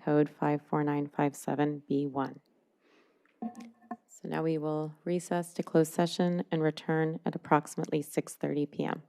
Code 54957B1. So now we will recess to close session and return at approximately 6:30 p.m.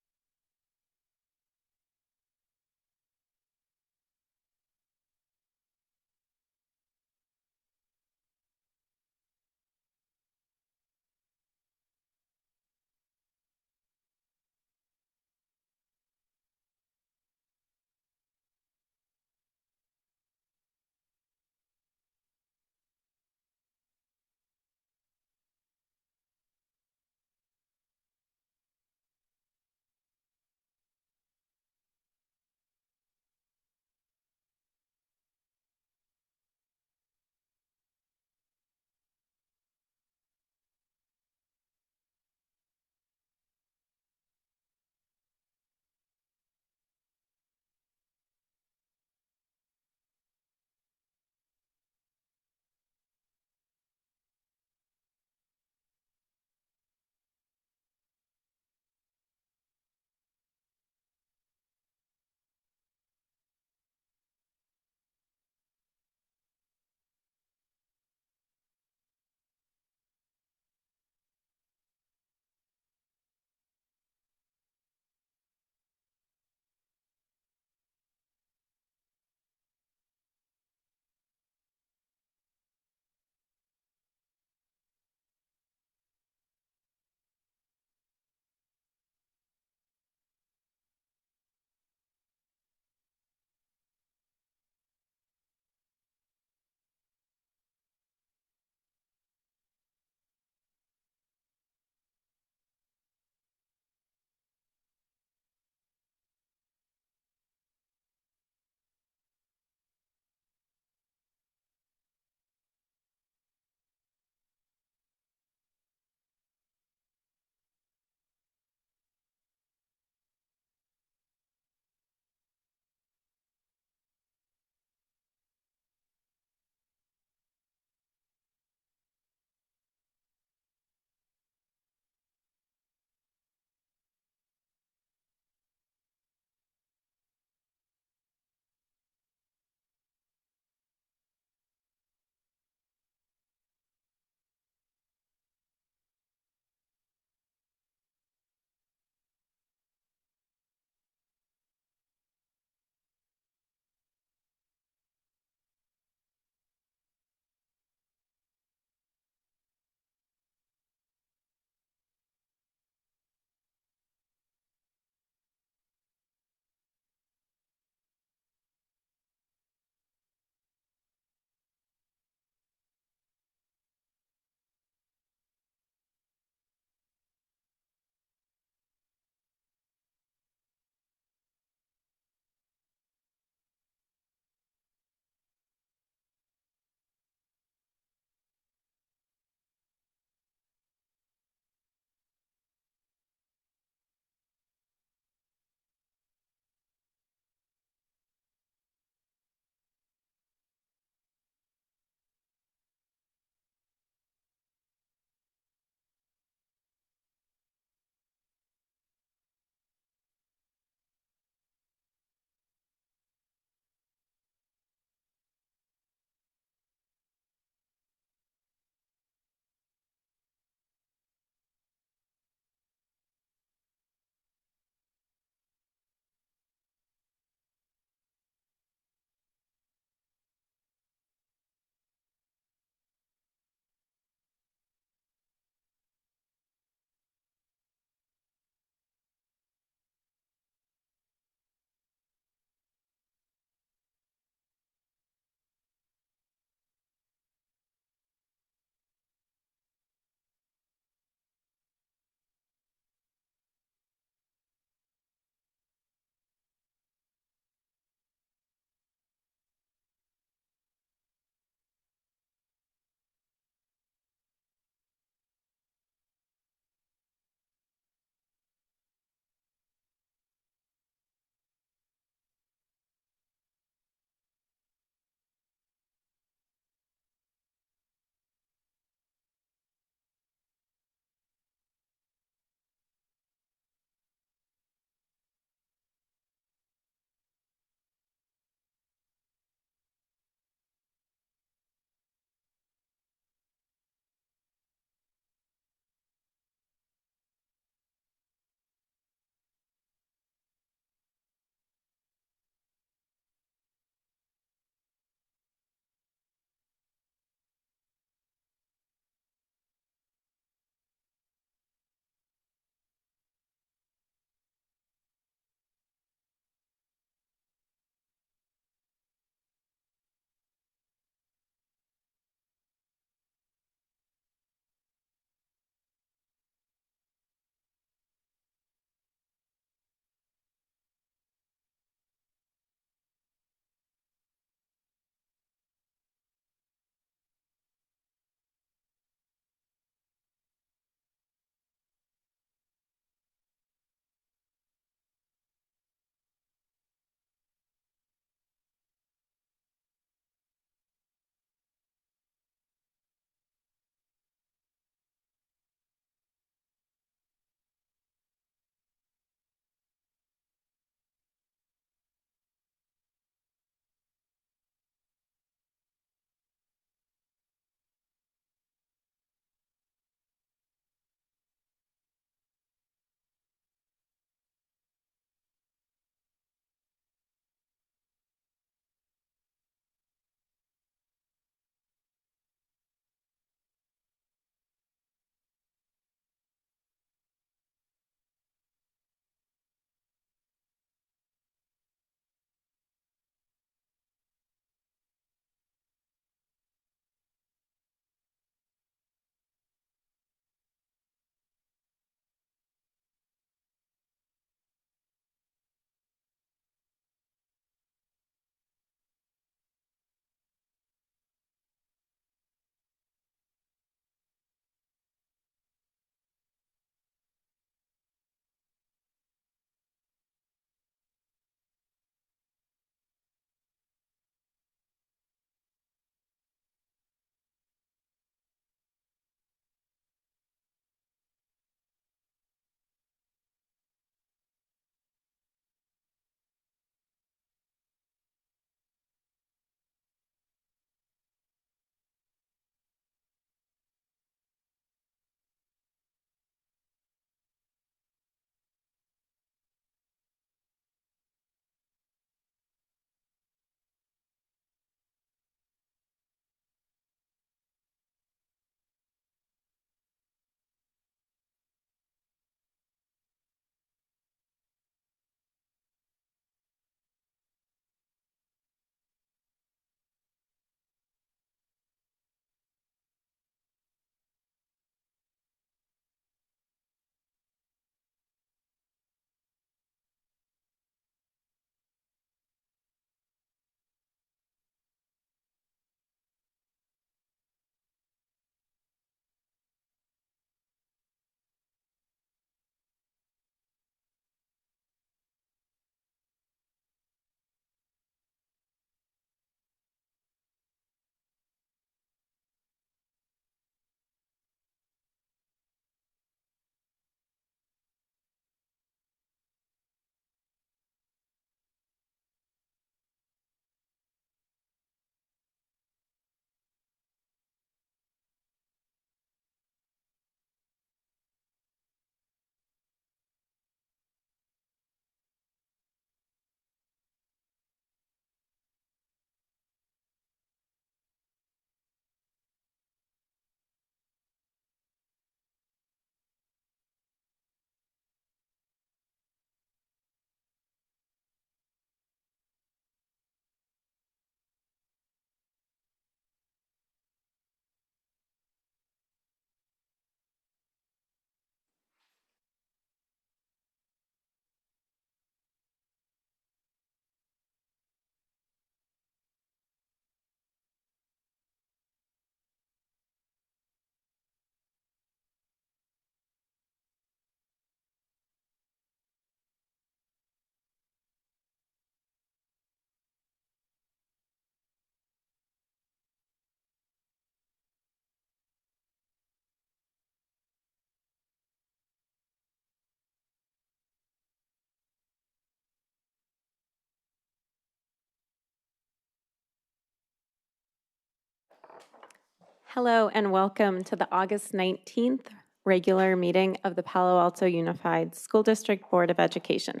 Hello and welcome to the August 19th regular meeting of the Palo Alto Unified School District Board of Education.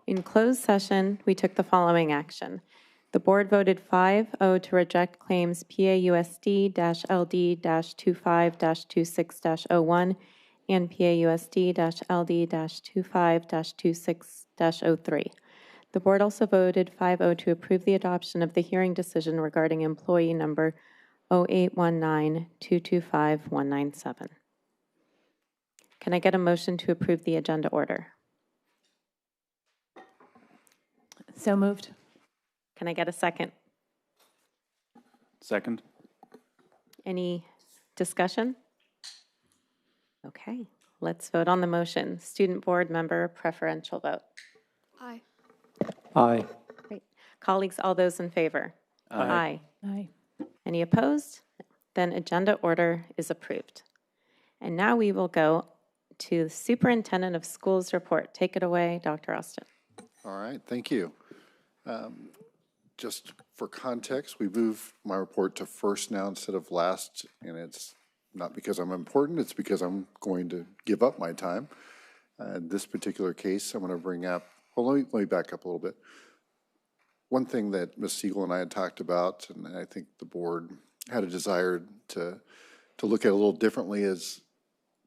In closed session, we took the following action. The board voted 5-0 to reject claims PAUSD-LD-25-26-01 and PAUSD-LD-25-26-03. The board also voted 5-0 to approve the adoption of the hearing decision regarding employee number 0819-225-197. Can I get a motion to approve the agenda order? So moved. Can I get a second? Second. Any discussion? Okay, let's vote on the motion. Student board member preferential vote. Aye. Aye. Great. Colleagues, all those in favor? Aye. Aye. Any opposed? Then agenda order is approved. And now we will go to the Superintendent of Schools report. Take it away, Dr. Austin. All right, thank you. Just for context, we moved my report to first now instead of last, and it's not because I'm important, it's because I'm going to give up my time. In this particular case, I'm going to bring up, well, let me back up a little bit. One thing that Ms. Siegel and I had talked about, and I think the board had a desire to look at a little differently, is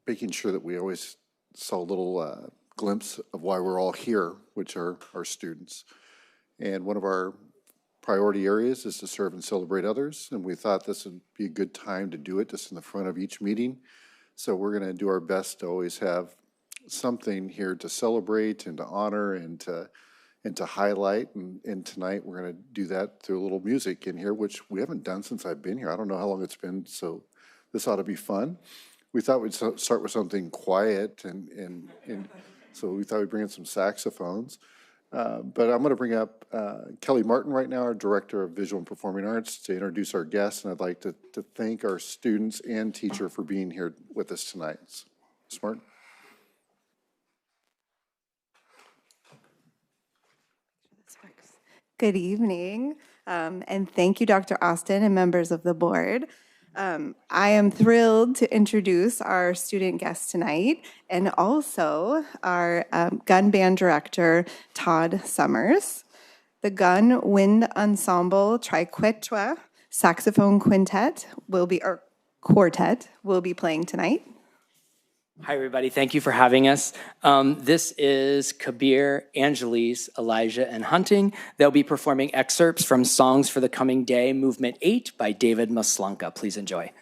making sure that we always saw a little glimpse of why we're all here, which are our students. And one of our priority areas is to serve and celebrate others, and we thought this would be a good time to do it just in the front of each meeting. So we're going to do our best to always have something here to celebrate and to honor and to highlight. And tonight we're going to do that through a little music in here, which we haven't done since I've been here. I don't know how long it's been, so this ought to be fun. We thought we'd start with something quiet, and so we thought we'd bring in some saxophones. But I'm going to bring up Kelly Martin right now, our Director of Visual and Performing Arts, to introduce our guests, and I'd like to thank our students and teacher for being here with us tonight. Ms. Martin. Good evening, and thank you, Dr. Austin and members of the board. I am thrilled to introduce our student guest tonight and also our gun band director, Todd Summers. The Gun Wind Ensemble Triquetra Saxophone Quartet will be playing tonight. Hi, everybody. Thank you for having us. This is Kabir, Angeles, Elijah, and Hunting. They'll be performing excerpts from Songs for the Coming Day, Movement 8 by David Maslanka. Please enjoy.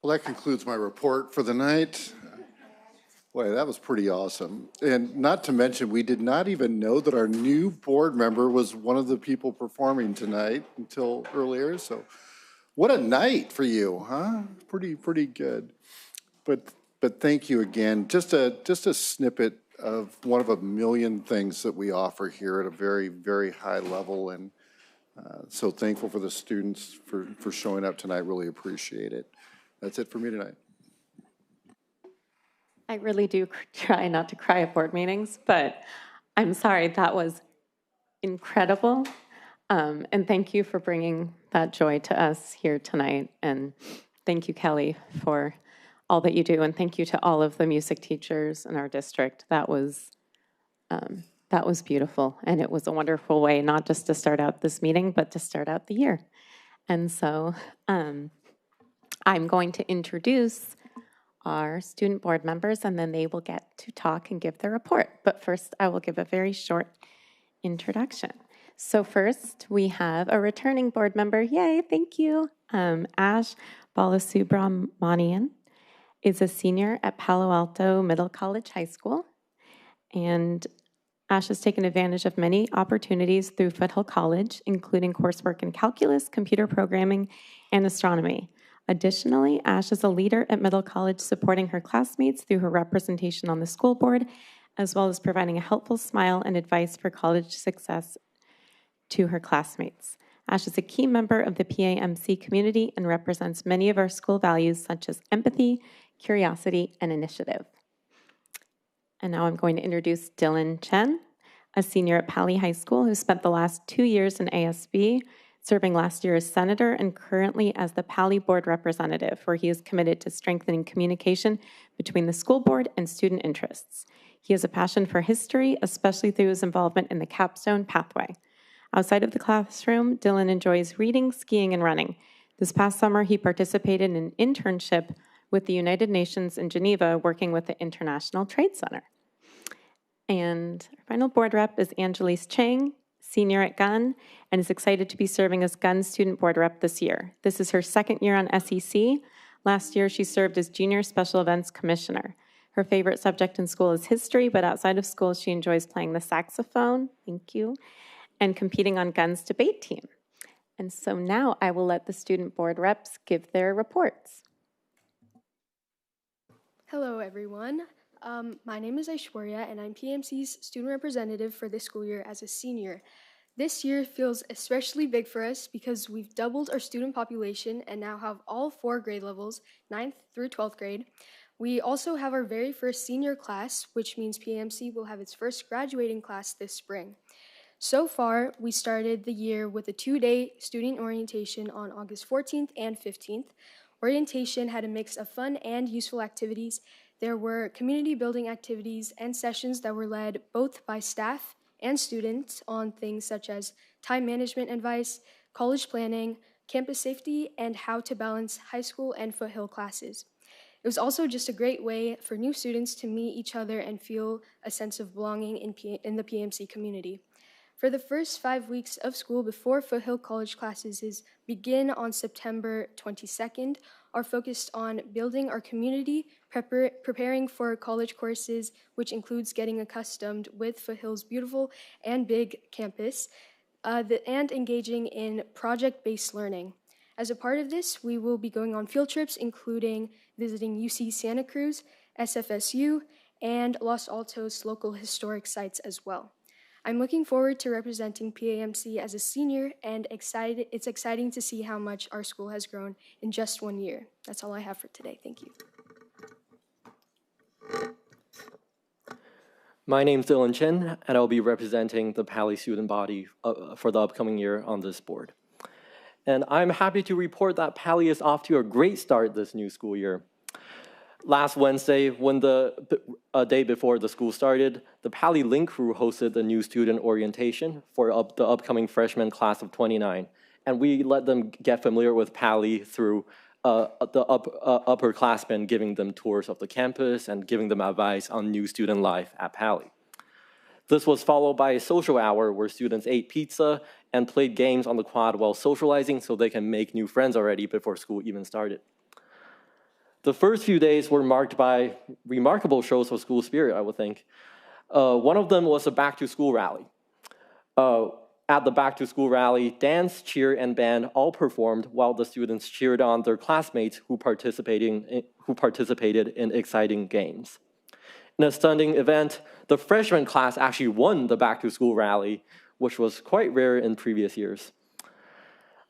Well, that concludes my report for the night. Boy, that was pretty awesome. And not to mention, we did not even know that our new board member was one of the people performing tonight until earlier. So what a night for you, huh? Pretty good. But thank you again. Just a snippet of one of a million things that we offer here at a very high level. And so thankful for the students for showing up tonight. Really appreciate it. That's it for me tonight. I really do try not to cry at board meetings, but I'm sorry, that was incredible. And thank you for bringing that joy to us here tonight. And thank you, Kelly, for all that you do. And thank you to all of the music teachers in our district. That was beautiful. And it was a wonderful way, not just to start out this meeting, but to start out the year. And so I'm going to introduce our student board members, and then they will get to talk and give their report. But first, I will give a very short introduction. So first, we have a returning board member. Yay, thank you. Ash Balasubramanian is a senior at Palo Alto Middle College High School. And Ash has taken advantage of many opportunities through Foothill College, including coursework in calculus, computer programming, and astronomy. Additionally, Ash is a leader at Middle College, supporting her classmates through her representation on the school board, as well as providing a helpful smile and advice for college success to her classmates. Ash is a key member of the PAMC community and represents many of our school values, such as empathy, curiosity, and initiative. And now I'm going to introduce Dylan Chen, a senior at Pali High School who spent the last 2 years in ASB, serving last year as senator and currently as the Pali board representative, where he is committed to strengthening communication between the school board and student interests. He has a passion for history, especially through his involvement in the Capstone Pathway. Outside of the classroom, Dylan enjoys reading, skiing, and running. This past summer, he participated in an internship with the United Nations in Geneva, working with the International Trade Center. And our final board rep is Angelise Chang, senior at Gunn, and is excited to be serving as Gunn student board rep this year. This is her second year on SEC. Last year, she served as junior special events commissioner. Her favorite subject in school is history, but outside of school, she enjoys playing the saxophone, thank you, and competing on Gunn's debate team. And so now I will let the student board reps give their reports. Hello, everyone. My name is Aishwarya, and I'm PMC's student representative for this school year as a senior. This year feels especially big for us because we've doubled our student population and now have all 4 grade levels, 9th through 12th grade. We also have our very first senior class, which means PMC will have its first graduating class this spring. So far, we started the year with a 2-day student orientation on August 14th and 15th. Orientation had a mix of fun and useful activities. There were community building activities and sessions that were led both by staff and students on things such as time management advice, college planning, campus safety, and how to balance high school and Foothill classes. It was also just a great way for new students to meet each other and feel a sense of belonging in the PMC community. For the first 5 weeks of school before Foothill College classes begin on September 22nd, are focused on building our community, preparing for college courses, which includes getting accustomed with Foothill's beautiful and big campus, and engaging in project-based learning. As a part of this, we will be going on field trips, including visiting UC Santa Cruz, SFSU, and Los Altos local historic sites as well. I'm looking forward to representing PAMC as a senior, and it's exciting to see how much our school has grown in just 1 year. That's all I have for today. Thank you. My name's Dylan Chen, and I'll be representing the Pali student body for the upcoming year on this board. And I'm happy to report that Pali is off to a great start this new school year. Last Wednesday, when the day before the school started, the Pali Link crew hosted the new student orientation for the upcoming freshman class of 29. And we let them get familiar with Pali through the upperclassmen giving them tours of the campus and giving them advice on new student life at Pali. This was followed by a social hour where students ate pizza and played games on the quad while socializing so they can make new friends already before school even started. The first few days were marked by remarkable shows of school spirit, I would think. One of them was a back-to-school rally. At the back-to-school rally, dance, cheer, and band all performed while the students cheered on their classmates who participated in exciting games. In a stunning event, the freshman class actually won the back-to-school rally, which was quite rare in previous years.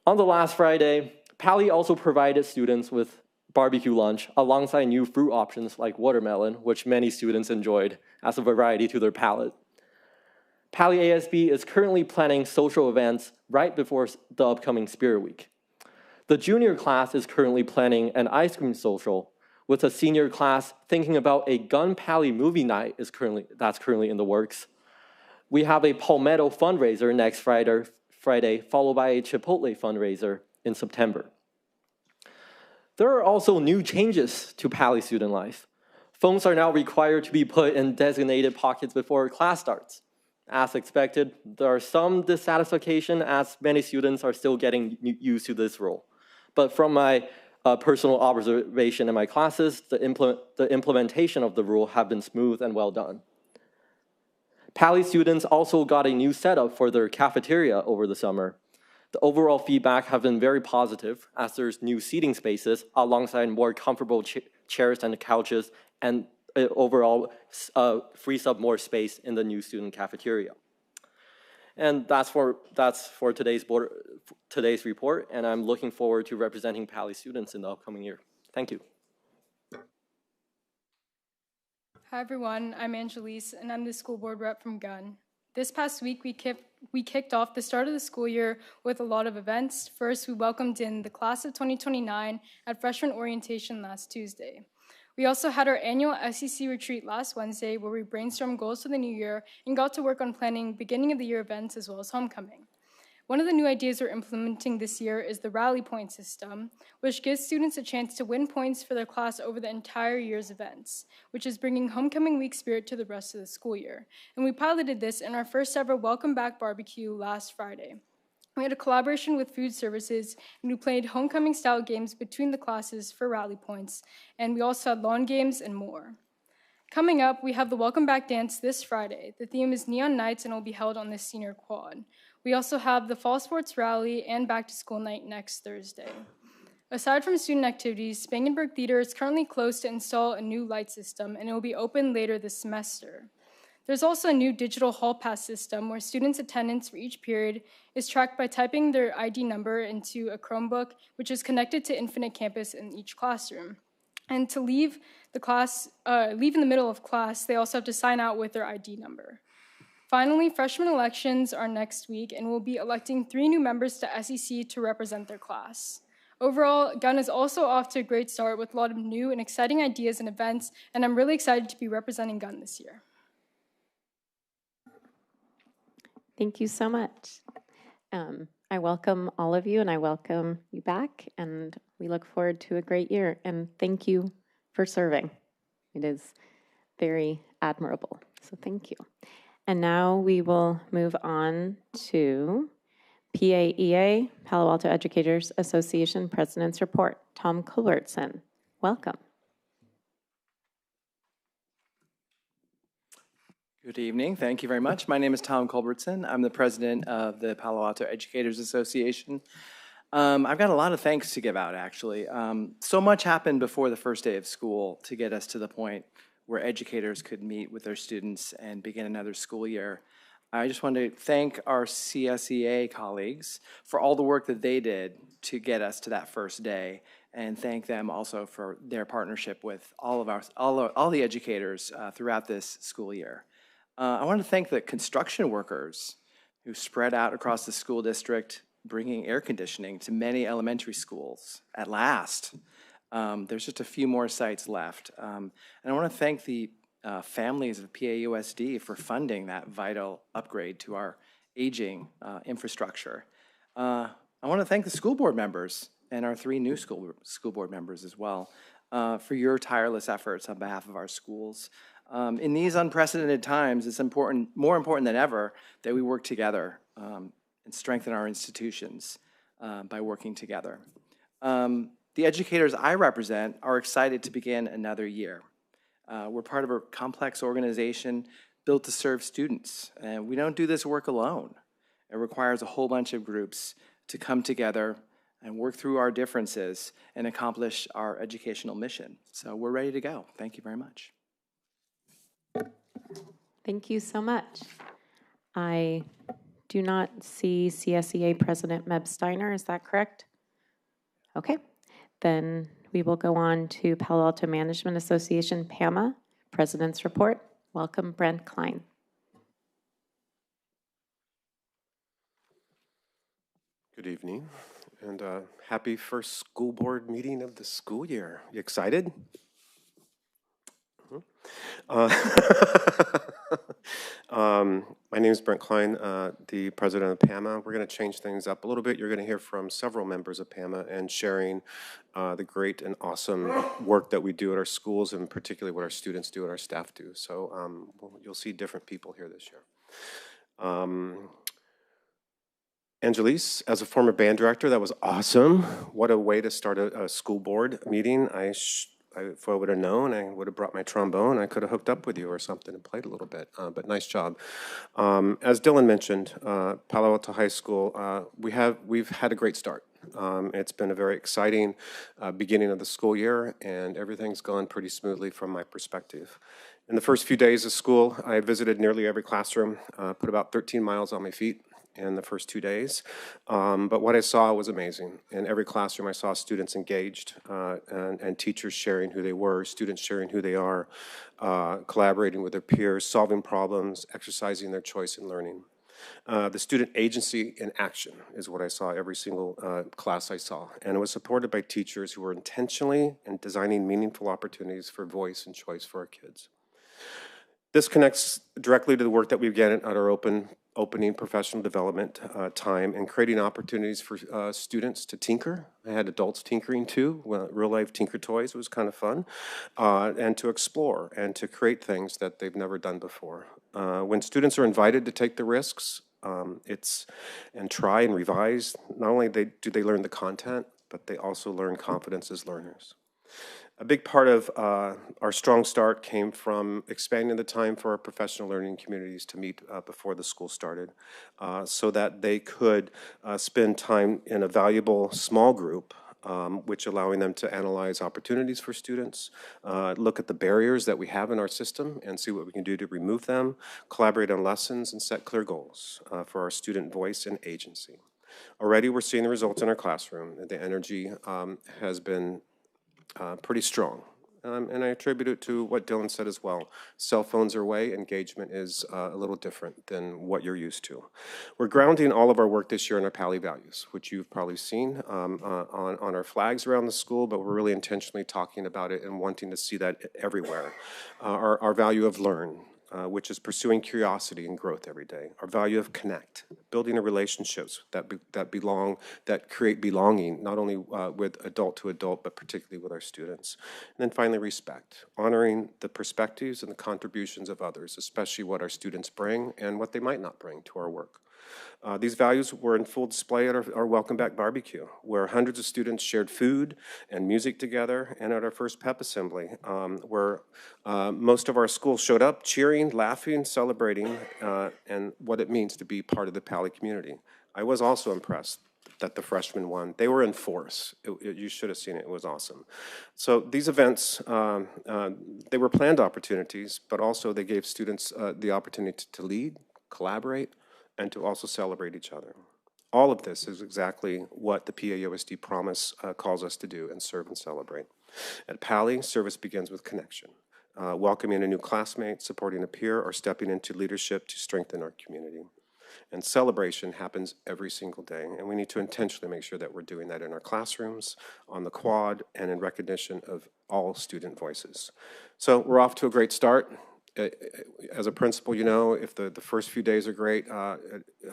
On the last Friday, PAEA also provided students with barbecue lunch alongside new fruit options like watermelon, which many students enjoyed as a variety to their palate. PAEA ASB is currently planning social events right before the upcoming Spirit Week. The junior class is currently planning an ice cream social, with a senior class thinking about a Gun Pally movie night that's currently in the works. We have a Palmetto fundraiser next Friday, followed by a Chipotle fundraiser in September. There are also new changes to Pally student life. Phones are now required to be put in designated pockets before class starts. As expected, there are some dissatisfaction as many students are still getting used to this rule. But from my personal observation in my classes, the implementation of the rule have been smooth and well done. Pally students also got a new setup for their cafeteria over the summer. The overall feedback have been very positive as there's new seating spaces alongside more comfortable chairs and couches, and it overall frees up more space in the new student cafeteria. And that's for today's report, and I'm looking forward to representing Pally students in the upcoming year. Thank you. Hi everyone, I'm Angelise, and I'm the school board rep from Gunn. This past week, we kicked off the start of the school year with a lot of events. First, we welcomed in the class of 2029 at freshman orientation last Tuesday. We also had our annual SEC retreat last Wednesday, where we brainstormed goals for the new year and got to work on planning beginning of the year events as well as homecoming. One of the new ideas we're implementing this year is the rally point system, which gives students a chance to win points for their class over the entire year's events, which is bringing homecoming week spirit to the rest of the school year. And we piloted this in our first ever Welcome Back barbecue last Friday. We had a collaboration with food services, and we played homecoming-style games between the classes for rally points, and we also had lawn games and more. Coming up, we have the Welcome Back dance this Friday. The theme is Neon Nights, and it will be held on this senior quad. We also have the Fall Sports Rally and Back to School Night next Thursday. Aside from student activities, Spangenberg Theater is currently closed to install a new light system, and it will be open later this semester. There's also a new digital hall pass system where students' attendance for each period is tracked by typing their ID number into a Chromebook, which is connected to Infinite Campus in each classroom. And to leave in the middle of class, they also have to sign out with their ID number. Finally, freshman elections are next week, and we'll be electing 3 new members to SEC to represent their class. Overall, Gunn is also off to a great start with a lot of new and exciting ideas and events, and I'm really excited to be representing Gunn this year. Thank you so much. I welcome all of you, and I welcome you back, and we look forward to a great year, and thank you for serving. It is very admirable, so thank you. And now we will move on to PAEA, Palo Alto Educators Association President's Report. Tom Culbertson, welcome. Good evening. Thank you very much. My name is Tom Culbertson. I'm the president of the Palo Alto Educators Association. I've got a lot of thanks to give out, actually. So much happened before the first day of school to get us to the point where educators could meet with their students and begin another school year. I just want to thank our CSEA colleagues for all the work that they did to get us to that first day, and thank them also for their partnership with all the educators throughout this school year. I want to thank the construction workers who spread out across the school district, bringing air conditioning to many elementary schools at last. There's just a few more sites left. And I want to thank the families of PAUSD for funding that vital upgrade to our aging infrastructure. I want to thank the school board members and our 3 new school board members as well for your tireless efforts on behalf of our schools. In these unprecedented times, it's more important than ever that we work together and strengthen our institutions by working together. The educators I represent are excited to begin another year. We're part of a complex organization built to serve students, and we don't do this work alone. It requires a whole bunch of groups to come together and work through our differences and accomplish our educational mission. So we're ready to go. Thank you very much. Thank you so much. I do not see CSEA President Meb Steiner, is that correct? Okay, then we will go on to Palo Alto Management Association, Pamma, President's Report. Welcome, Brent Klein. Good evening, and happy first school board meeting of the school year. You excited? My name is Brent Klein, the president of Pamma. We're going to change things up a little bit. You're going to hear from several members of Pamma and sharing the great and awesome work that we do at our schools, and particularly what our students do and our staff do. So you'll see different people here this year. Angelise, as a former band director, that was awesome. What a way to start a school board meeting. If I would have known, I would have brought my trombone. I could have hooked up with you or something and played a little bit, but nice job. As Dylan mentioned, Palo Alto High School, we've had a great start. It's been a very exciting beginning of the school year, and everything's gone pretty smoothly from my perspective. In the first few days of school, I visited nearly every classroom, put about 13 miles on my feet in the first 2 days. But what I saw was amazing. In every classroom, I saw students engaged and teachers sharing who they were, students sharing who they are, collaborating with their peers, solving problems, exercising their choice in learning. The student agency in action is what I saw every single class I saw. And it was supported by teachers who were intentionally and designing meaningful opportunities for voice and choice for our kids. This connects directly to the work that we get at our opening professional development time and creating opportunities for students to tinker. I had adults tinkering too, real life tinker toys. It was kind of fun. And to explore and to create things that they've never done before. When students are invited to take the risks and try and revise, not only do they learn the content, but they also learn confidence as learners. A big part of our strong start came from expanding the time for our professional learning communities to meet before the school started so that they could spend time in a valuable small group, which allowing them to analyze opportunities for students, look at the barriers that we have in our system and see what we can do to remove them, collaborate on lessons, and set clear goals for our student voice and agency. Already we're seeing the results in our classroom. The energy has been pretty strong. And I attribute it to what Dylan said as well. Cell phones are away, engagement is a little different than what you're used to. We're grounding all of our work this year in our PAEA values, which you've probably seen on our flags around the school, but we're really intentionally talking about it and wanting to see that everywhere. Our value of learn, which is pursuing curiosity and growth every day. Our value of connect, building relationships that create belonging, not only with adult to adult, but particularly with our students. And then finally, respect, honoring the perspectives and the contributions of others, especially what our students bring and what they might not bring to our work. These values were in full display at our Welcome Back barbecue, where hundreds of students shared food and music together, and at our first PEP assembly, where most of our schools showed up cheering, laughing, celebrating, and what it means to be part of the PALI community. I was also impressed that the freshmen won. They were in force. You should have seen it. It was awesome. So these events, they were planned opportunities, but also they gave students the opportunity to lead, collaborate, and to also celebrate each other. All of this is exactly what the PAEA promise calls us to do and serve and celebrate. At PALI, service begins with connection, welcoming a new classmate, supporting a peer, or stepping into leadership to strengthen our community. And celebration happens every single day, and we need to intentionally make sure that we're doing that in our classrooms, on the quad, and in recognition of all student voices. So we're off to a great start. As a principal, you know, if the first few days are great,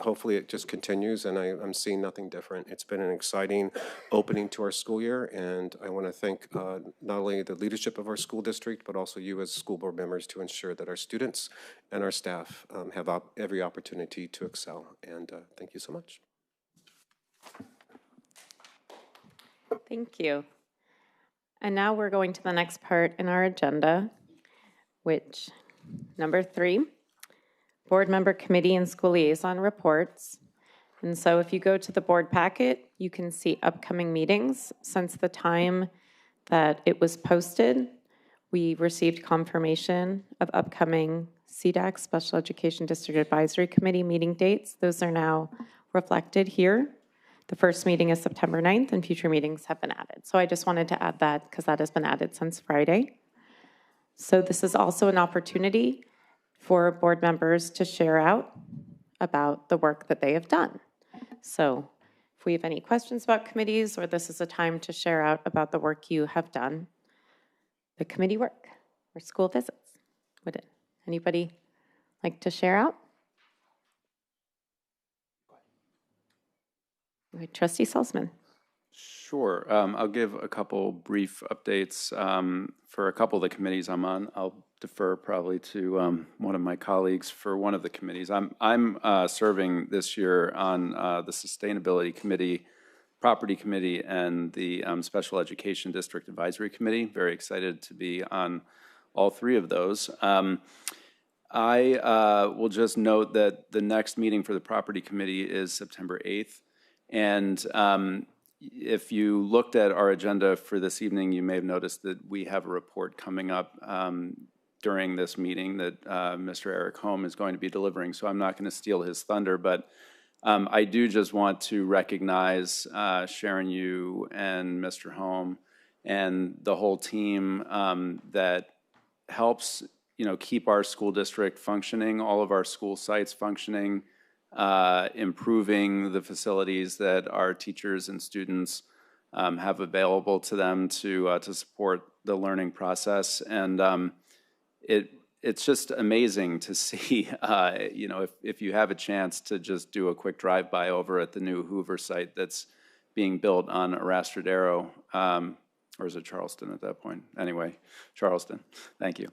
hopefully it just continues, and I'm seeing nothing different. It's been an exciting opening to our school year, and I want to thank not only the leadership of our school district, but also you as school board members to ensure that our students and our staff have every opportunity to excel, and thank you so much. Thank you. And now we're going to the next part in our agenda, which, number 3, board member committee and school liaison reports. And so if you go to the board packet, you can see upcoming meetings. Since the time that it was posted, we received confirmation of upcoming CDAC, Special Education District Advisory Committee meeting dates. Those are now reflected here. The first meeting is September 9th, and future meetings have been added. So I just wanted to add that because that has been added since Friday. So this is also an opportunity for board members to share out about the work that they have done. So if we have any questions about committees, or this is a time to share out about the work you have done, the committee work or school visits. Would anybody like to share out? Okay, Trustee Salzman. Sure. I'll give a couple brief updates for a couple of the committees I'm on. I'll defer probably to one of my colleagues for one of the committees. I'm serving this year on the Sustainability Committee, Property Committee, and the Special Education District Advisory Committee. Very excited to be on all 3 of those. I will just note that the next meeting for the Property Committee is September 8th. And if you looked at our agenda for this evening, you may have noticed that we have a report coming up during this meeting that Mr. Eric Holm is going to be delivering. So I'm not going to steal his thunder, but I do just want to recognize Sharon Yu and Mr. Holm and the whole team that helps, keep our school district functioning, all of our school sites functioning, improving the facilities that our teachers and students have available to them to support the learning process. And it's just amazing to see, if you have a chance to just do a quick drive-by over at the new Hoover site that's being built on Arastradero, or is it Charleston at that point? Anyway, Charleston, thank you.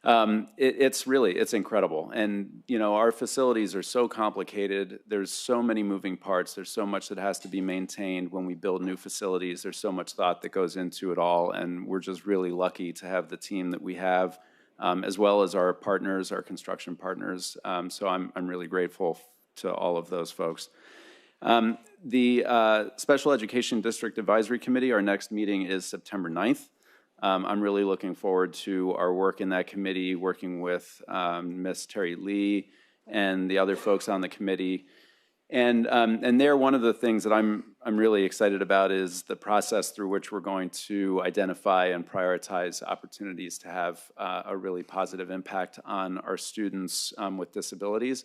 It's incredible. And, our facilities are so complicated. There's so many moving parts. There's so much that has to be maintained when we build new facilities. There's so much thought that goes into it all. And we're just really lucky to have the team that we have, as well as our partners, our construction partners. So I'm really grateful to all of those folks. The Special Education District Advisory Committee, our next meeting is September 9th. I'm really looking forward to our work in that committee, working with Ms. Terry Lee and the other folks on the committee. And there, one of the things that I'm really excited about is the process through which we're going to identify and prioritize opportunities to have a really positive impact on our students with disabilities.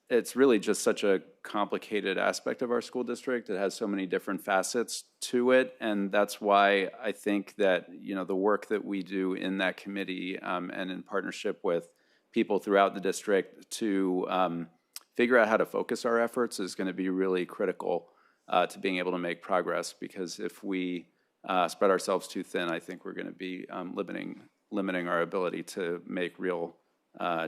It's really just such a complicated aspect of our school district. It has so many different facets to it, and that's why I think that the work that we do in that committee and in partnership with people throughout the district to figure out how to focus our efforts is going to be really critical to being able to make progress. Because if we spread ourselves too thin, I think we're going to be limiting our ability to make real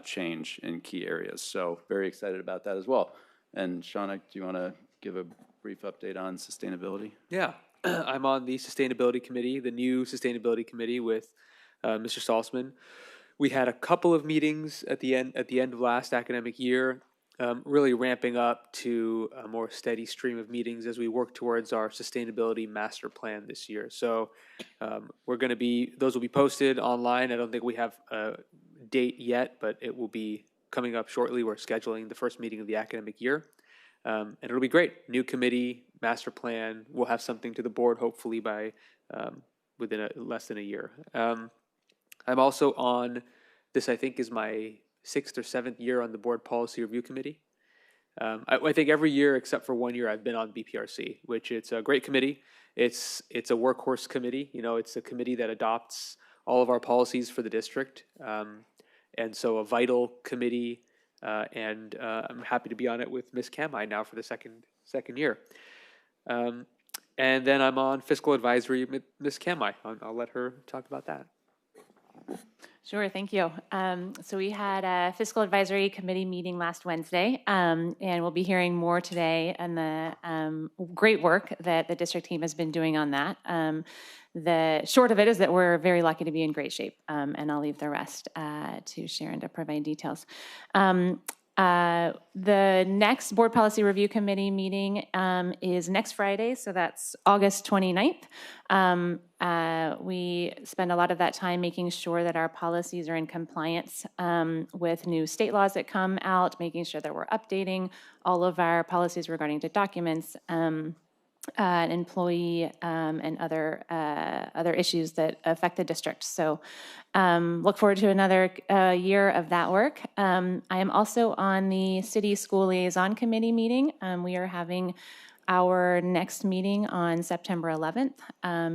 change in key areas. So very excited about that as well. And Shauna, do you want to give a brief update on sustainability? Yeah, I'm on the Sustainability Committee, the new Sustainability Committee with Mr. Salzman. We had a couple of meetings at the end of last academic year, really ramping up to a more steady stream of meetings as we work towards our sustainability master plan this year. So those will be posted online. I don't think we have a date yet, but it will be coming up shortly. We're scheduling the first meeting of the academic year, and it'll be great. New committee, master plan. We'll have something to the board hopefully by within less than a year. I'm also on this. I think is my 6th or 7th year on the board policy review committee. I think every year except for 1 year I've been on BPRC, which it's a great committee. It's a workhorse committee. It's a committee that adopts all of our policies for the district. And so a vital committee, and I'm happy to be on it with Ms. Kamai now for the second year. And then I'm on fiscal advisory with Ms. Kamai. I'll let her talk about that. Sure, thank you. So we had a fiscal advisory committee meeting last Wednesday, and we'll be hearing more today on the great work that the district team has been doing on that. The short of it is that we're very lucky to be in great shape, and I'll leave the rest to Sharon to provide details. The next Board Policy Review Committee meeting is next Friday, so that's August 29th. We spend a lot of that time making sure that our policies are in compliance with new state laws that come out, making sure that we're updating all of our policies regarding to documents, an employee, and other issues that affect the district. So look forward to another year of that work. I am also on the City School Liaison Committee meeting. We are having our next meeting on September 11th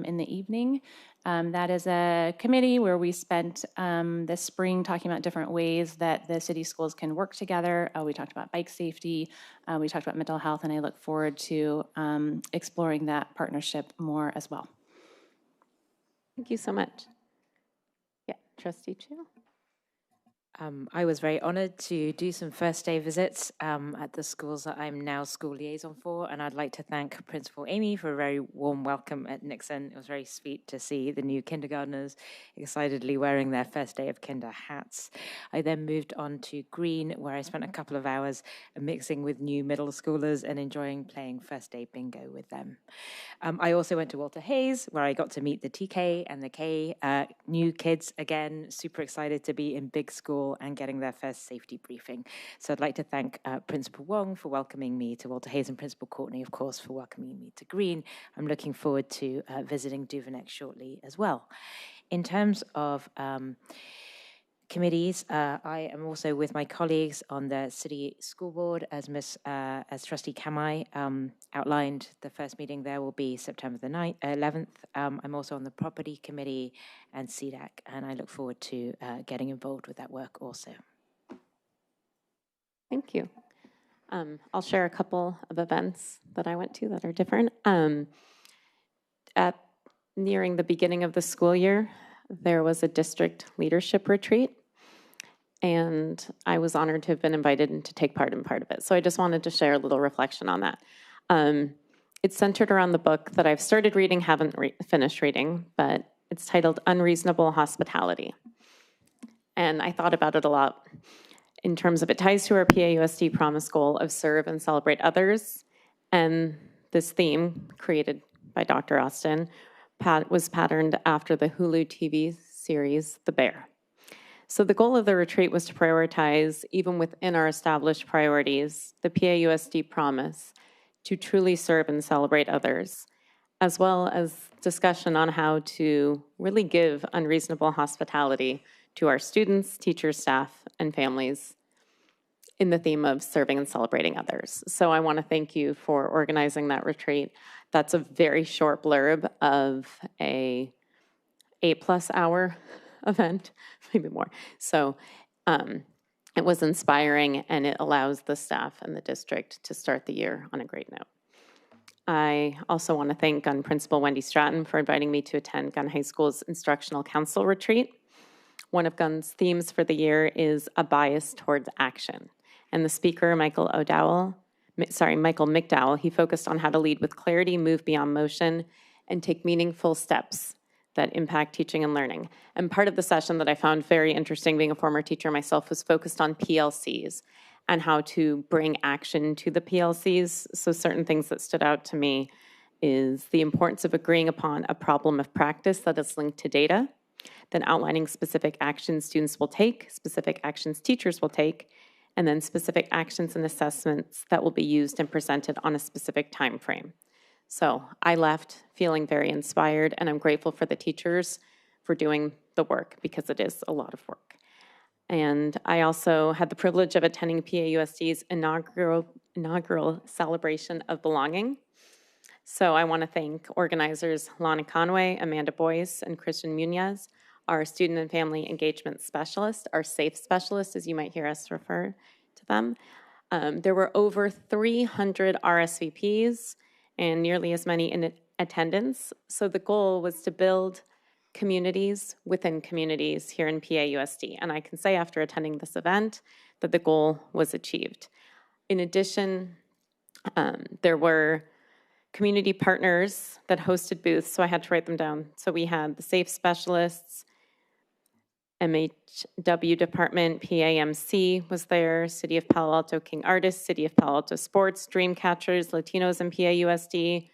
in the evening. That is a committee where we spent this spring talking about different ways that the city schools can work together. We talked about bike safety, we talked about mental health, and I look forward to exploring that partnership more as well. Thank you so much. Yeah, Trustee Chu. I was very honored to do some first day visits at the schools that I'm now school liaison for, and I'd like to thank Principal Amy for a very warm welcome at Nixon. It was very sweet to see the new kindergartners excitedly wearing their first day of kinder hats. I then moved on to Green, where I spent a couple of hours mixing with new middle schoolers and enjoying playing first day bingo with them. I also went to Walter Hayes, where I got to meet the TK and the K new kids again, super excited to be in big school and getting their first safety briefing. So I'd like to thank Principal Wong for welcoming me to Walter Hayes and Principal Courtney, of course, for welcoming me to Green. I'm looking forward to visiting Duveneck shortly as well. In terms of committees, I am also with my colleagues on the City School Board, as Trustee Kamai outlined. The first meeting there will be September the 11th. I'm also on the Property Committee and CDAC, and I look forward to getting involved with that work also. Thank you. I'll share a couple of events that I went to that are different. Nearing the beginning of the school year, there was a district leadership retreat, and I was honored to have been invited and to take part in part of it. So I just wanted to share a little reflection on that. It's centered around the book that I've started reading, haven't finished reading, but it's titled Unreasonable Hospitality. And I thought about it a lot in terms of it ties to our PAUSD promise goal of serve and celebrate others. And this theme, created by Dr. Austin, was patterned after the Hulu TV series, The Bear. So the goal of the retreat was to prioritize, even within our established priorities, the PAUSD promise to truly serve and celebrate others, as well as discussion on how to really give unreasonable hospitality to our students, teachers, staff, and families in the theme of serving and celebrating others. So I want to thank you for organizing that retreat. That's a very short blurb of a 8+ hour event, maybe more. So it was inspiring, and it allows the staff and the district to start the year on a great note. I also want to thank Gun Principal Wendy Stratton for inviting me to attend Gun High School's Instructional Council Retreat. One of Gun's themes for the year is a bias towards action. And the speaker, Michael McDowell, he focused on how to lead with clarity, move beyond motion, and take meaningful steps that impact teaching and learning. And part of the session that I found very interesting, being a former teacher myself, was focused on PLCs and how to bring action to the PLCs. So certain things that stood out to me is the importance of agreeing upon a problem of practice that is linked to data, then outlining specific actions students will take, specific actions teachers will take, and then specific actions and assessments that will be used and presented on a specific time frame. So I left feeling very inspired, and I'm grateful for the teachers for doing the work, because it is a lot of work. And I also had the privilege of attending PAUSD's inaugural celebration of belonging. So I want to thank organizers Lana Conway, Amanda Boyce, and Christian Munez, our student and family engagement specialist, our SAFE specialist, as you might hear us refer to them. There were over 300 RSVPs and nearly as many in attendance. So the goal was to build communities within communities here in PAUSD. And I can say after attending this event that the goal was achieved. In addition, there were community partners that hosted booths, so I had to write them down. So we had the SAFE specialists, MHW department, PAMC was there, City of Palo Alto King Artists, City of Palo Alto Sports, Dreamcatchers, Latinos in PAUSD,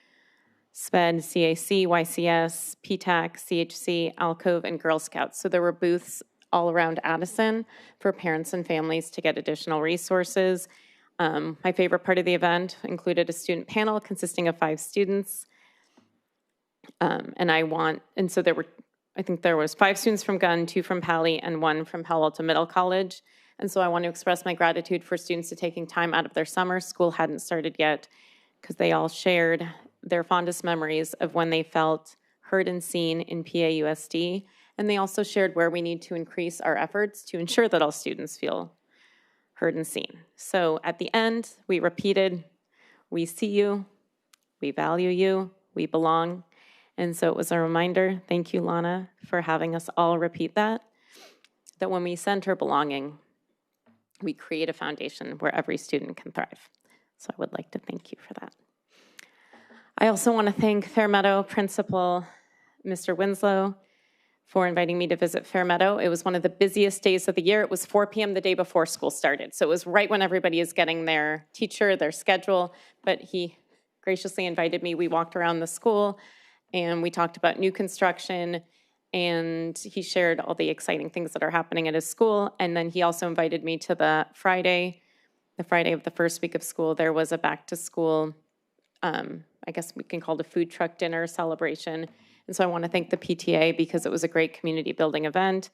SPED, CAC, YCS, PTAC, CHC, Alcove, and Girl Scouts. So there were booths all around Addison for parents and families to get additional resources. My favorite part of the event included a student panel consisting of 5 students. And so I think there was 5 students from Gunn, 2 from Pali, and 1 from Palo Alto Middle College. And so I want to express my gratitude for students to taking time out of their summer. School hadn't started yet because they all shared their fondest memories of when they felt heard and seen in PAUSD. And they also shared where we need to increase our efforts to ensure that all students feel heard and seen. So at the end, we repeated, we see you, we value you, we belong. And so it was a reminder, thank you, Lana, for having us all repeat that when we center belonging, we create a foundation where every student can thrive. So I would like to thank you for that. I also want to thank Fairmeadow Principal Mr. Winslow for inviting me to visit Fairmeadow. It was one of the busiest days of the year. It was 4 p.m. the day before school started. So it was right when everybody is getting their teacher, their schedule, but he graciously invited me. We walked around the school and we talked about new construction, and he shared all the exciting things that are happening at his school. And then he also invited me to the Friday of the first week of school. There was a back to school, I guess we can call it a food truck dinner celebration. And so I want to thank the PTA because it was a great community building event.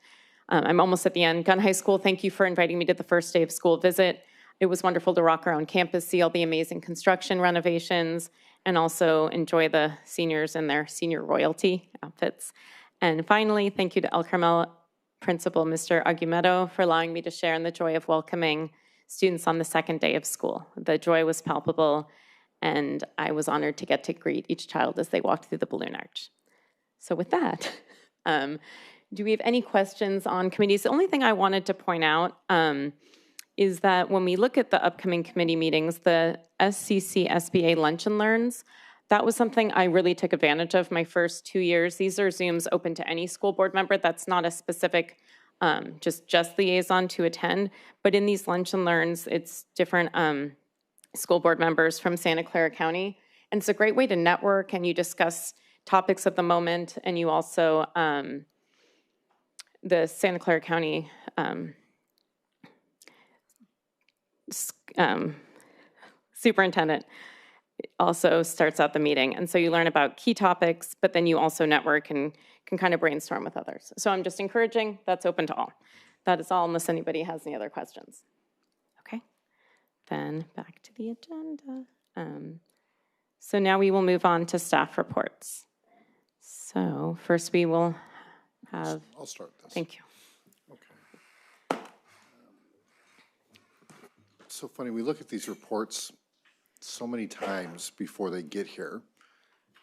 I'm almost at the end. Gunn High School, thank you for inviting me to the first day of school visit. It was wonderful to walk around campus, see all the amazing construction renovations, and also enjoy the seniors in their senior royalty outfits. And finally, thank you to El Carmel Principal Mr. Argumedo for allowing me to share in the joy of welcoming students on the second day of school. The joy was palpable, and I was honored to get to greet each child as they walked through the balloon arch. So with that, do we have any questions on committees? The only thing I wanted to point out is that when we look at the upcoming committee meetings, the SCC SBA Lunch and Learns, that was something I really took advantage of my first 2 years. These are Zooms open to any school board member. That's not a specific just liaison to attend, but in these lunch and learns, it's different school board members from Santa Clara County. And it's a great way to network, and you discuss topics of the moment, and you also, the Santa Clara County superintendent also starts out the meeting. And so you learn about key topics, but then you also network and can kind of brainstorm with others. So I'm just encouraging, that's open to all. That is all, unless anybody has any other questions. Okay, then back to the agenda. So now we will move on to staff reports. So first we will have... I'll start this. Thank you. Okay. It's so funny, we look at these reports so many times before they get here,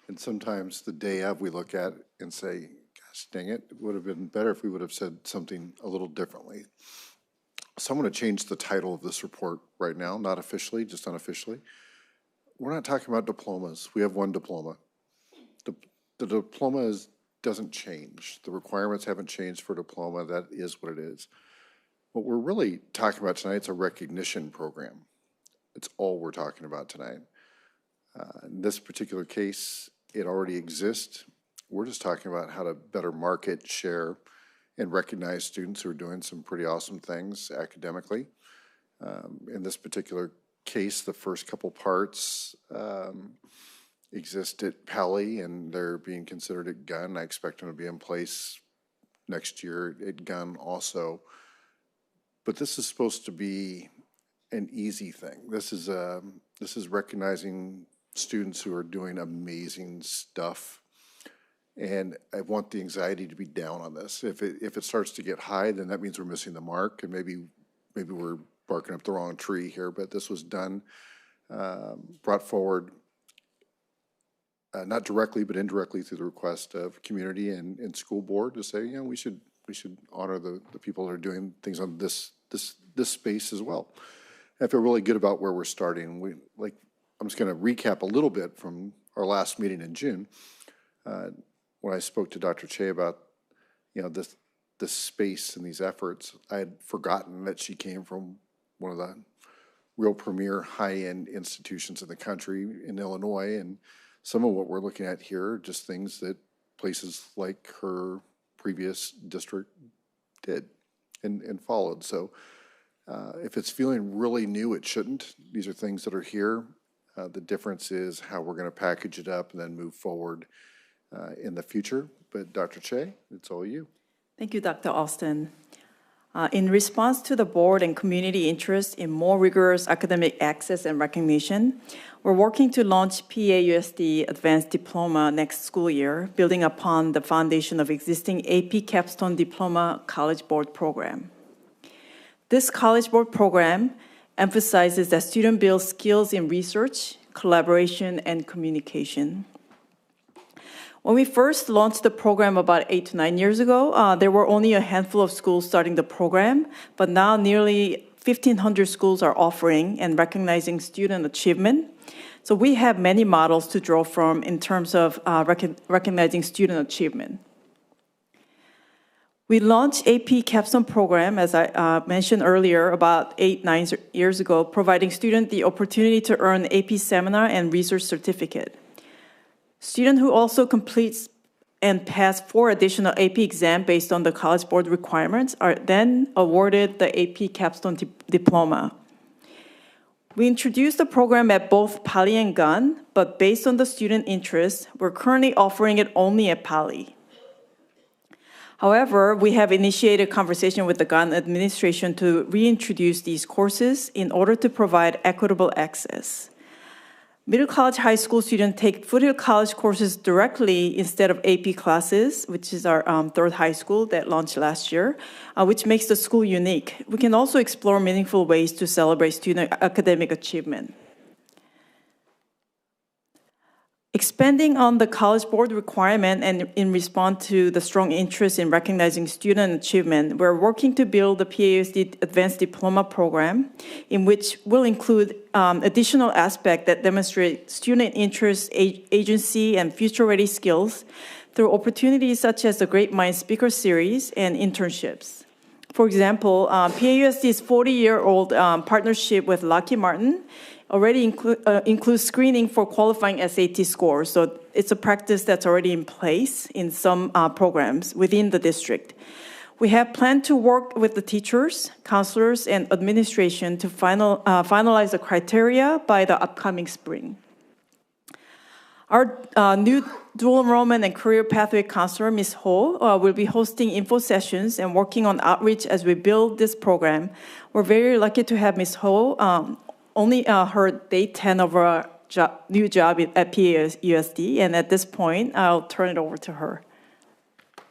and sometimes the day of we look at it and say, gosh dang it, it would have been better if we would have said something a little differently. So I'm going to change the title of this report right now, not officially, just unofficially. We're not talking about diplomas. We have one diploma. The diploma doesn't change. The requirements haven't changed for diploma. That is what it is. What we're really talking about tonight is a recognition program. It's all we're talking about tonight. In this particular case, it already exists. We're just talking about how to better market, share, and recognize students who are doing some pretty awesome things academically. In this particular case, the first couple parts exist at Pali, and they're being considered at Gunn. I expect them to be in place next year at Gunn also. But this is supposed to be an easy thing. This is recognizing students who are doing amazing stuff, and I want the anxiety to be down on this. If it starts to get high, then that means we're missing the mark, and maybe we're barking up the wrong tree here. But this was done, brought forward not directly, but indirectly through the request of community and school board to say, we should honor the people that are doing things on this space as well. I feel really good about where we're starting. I'm just going to recap a little bit from our last meeting in June. When I spoke to Dr. Che about, this space and these efforts, I had forgotten that she came from one of the real premier high-end institutions in the country in Illinois, and some of what we're looking at here are just things that places like her previous district did and followed. So if it's feeling really new, it shouldn't. These are things that are here. The difference is how we're going to package it up and then move forward in the future. But Dr. Che, it's all you. Thank you, Dr. Austin. In response to the board and community interest in more rigorous academic access and recognition, we're working to launch PAUSD Advanced Diploma next school year, building upon the foundation of existing AP Capstone Diploma College Board program. This College Board program emphasizes that students build skills in research, collaboration, and communication. When we first launched the program about 8 to 9 years ago, there were only a handful of schools starting the program, but now nearly 1,500 schools are offering and recognizing student achievement. So we have many models to draw from in terms of recognizing student achievement. We launched AP Capstone program, as I mentioned earlier, about 9 years ago, providing students the opportunity to earn AP seminar and research certificate. Students who also complete and pass 4 additional AP exams based on the College Board requirements are then awarded the AP Capstone Diploma. We introduced the program at both Poly and Gunn, but based on the student interest, we're currently offering it only at Poly. However, we have initiated conversation with the Gunn administration to reintroduce these courses in order to provide equitable access. Middle college high school students take Foothill College courses directly instead of AP classes, which is our third high school that launched last year, which makes the school unique. We can also explore meaningful ways to celebrate student academic achievement. Expanding on the College Board requirement and in response to the strong interest in recognizing student achievement, we're working to build the PAUSD Advanced Diploma program, in which will include additional aspects that demonstrate student interest, agency, and future-ready skills through opportunities such as the Great Minds Speaker Series and internships. For example, PAUSD's 40-year-old partnership with Lockheed Martin already includes screening for qualifying SAT scores. So it's a practice that's already in place in some programs within the district. We have planned to work with the teachers, counselors, and administration to finalize the criteria by the upcoming spring. Our new dual enrollment and career pathway counselor, Ms. Ho, will be hosting info sessions and working on outreach as we build this program. We're very lucky to have Ms. Ho, only her day 10 of her new job at PAUSD, and at this point, I'll turn it over to her.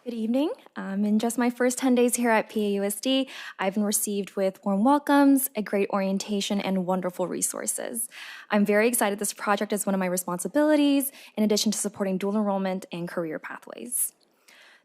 Good evening. In just my first 10 days here at PAUSD, I've been received with warm welcomes, a great orientation, and wonderful resources. I'm very excited this project is one of my responsibilities, in addition to supporting dual enrollment and career pathways.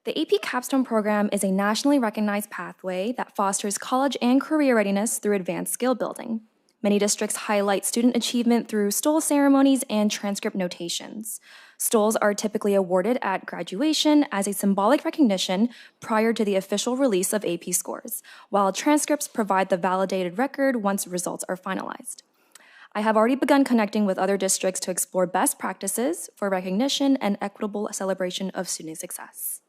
The AP Capstone program is a nationally recognized pathway that fosters college and career readiness through advanced skill building. Many districts highlight student achievement through stole ceremonies and transcript notations. Stoles are typically awarded at graduation as a symbolic recognition prior to the official release of AP scores, while transcripts provide the validated record once results are finalized. I have already begun connecting with other districts to explore best practices for recognition and equitable celebration of student success.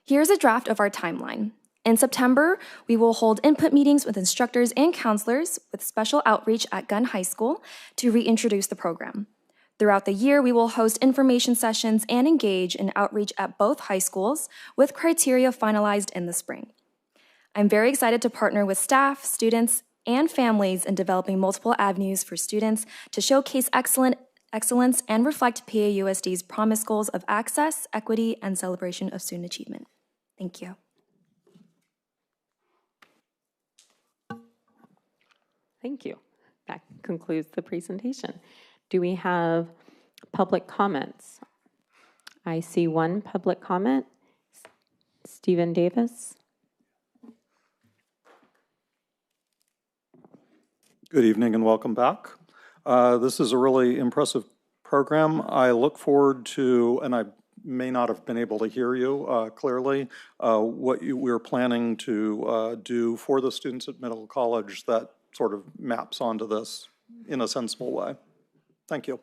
Here's a draft of our timeline. In September, we will hold input meetings with instructors and counselors with special outreach at Gunn High School to reintroduce the program. Throughout the year, we will host information sessions and engage in outreach at both high schools with criteria finalized in the spring. I'm very excited to partner with staff, students, and families in developing multiple avenues for students to showcase excellence and reflect PAUSD's promise goals of access, equity, and celebration of student achievement. Thank you. Thank you. That concludes the presentation. Do we have Public comments. I see one public comment. Stephen Davis. Good evening and welcome back. This is a really impressive program. I look forward to, and I may not have been able to hear you clearly, what we're planning to do for the students at Middle College that sort of maps onto this in a sensible way. Thank you.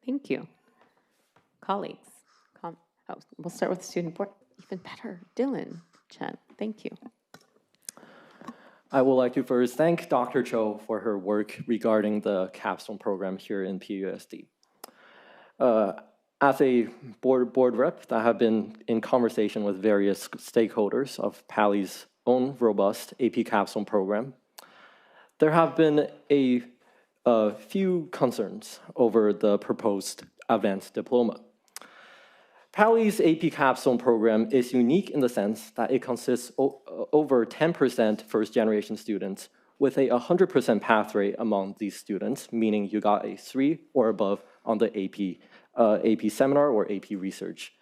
Thank you. Colleagues, we'll start with the student board. Even better, Dylan, Chen, thank you. I would like to first thank Dr. Cho for her work regarding the capstone program here in PUSD. As a board rep that have been in conversation with various stakeholders of PALY's own robust AP capstone program, there have been a few concerns over the proposed advanced diploma. PALY's AP capstone program is unique in the sense that it consists over 10% first-generation students with a 100% pass rate among these students, meaning you got a 3 or above on the AP seminar or AP research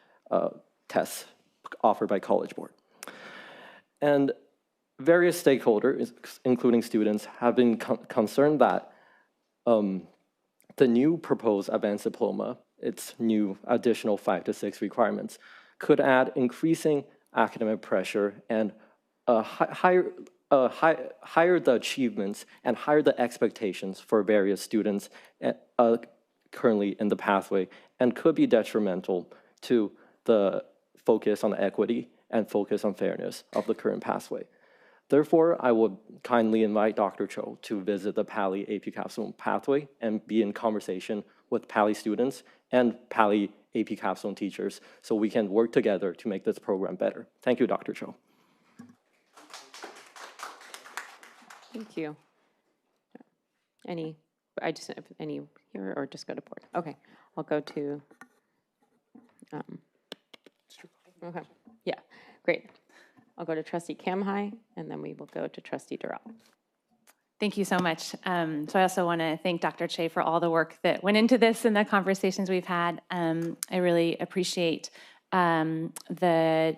tests offered by College Board. And various stakeholders, including students, have been concerned that the new proposed advanced diploma, its new additional 5 to 6 requirements, could add increasing academic pressure and higher the achievements and higher the expectations for various students currently in the pathway, and could be detrimental to the focus on equity and focus on fairness of the current pathway. Therefore, I would kindly invite Dr. Cho to visit the PALY AP capstone pathway and be in conversation with PALY students and PALY AP capstone teachers so we can work together to make this program better. Thank you, Dr. Cho. Thank you. Any here or just go to board? Okay, I'll go to, okay, yeah, great. I'll go to Trustee Kamhai, and then we will go to Trustee Durrell. Thank you so much. So I also want to thank Dr. Che for all the work that went into this and the conversations we've had. I really appreciate the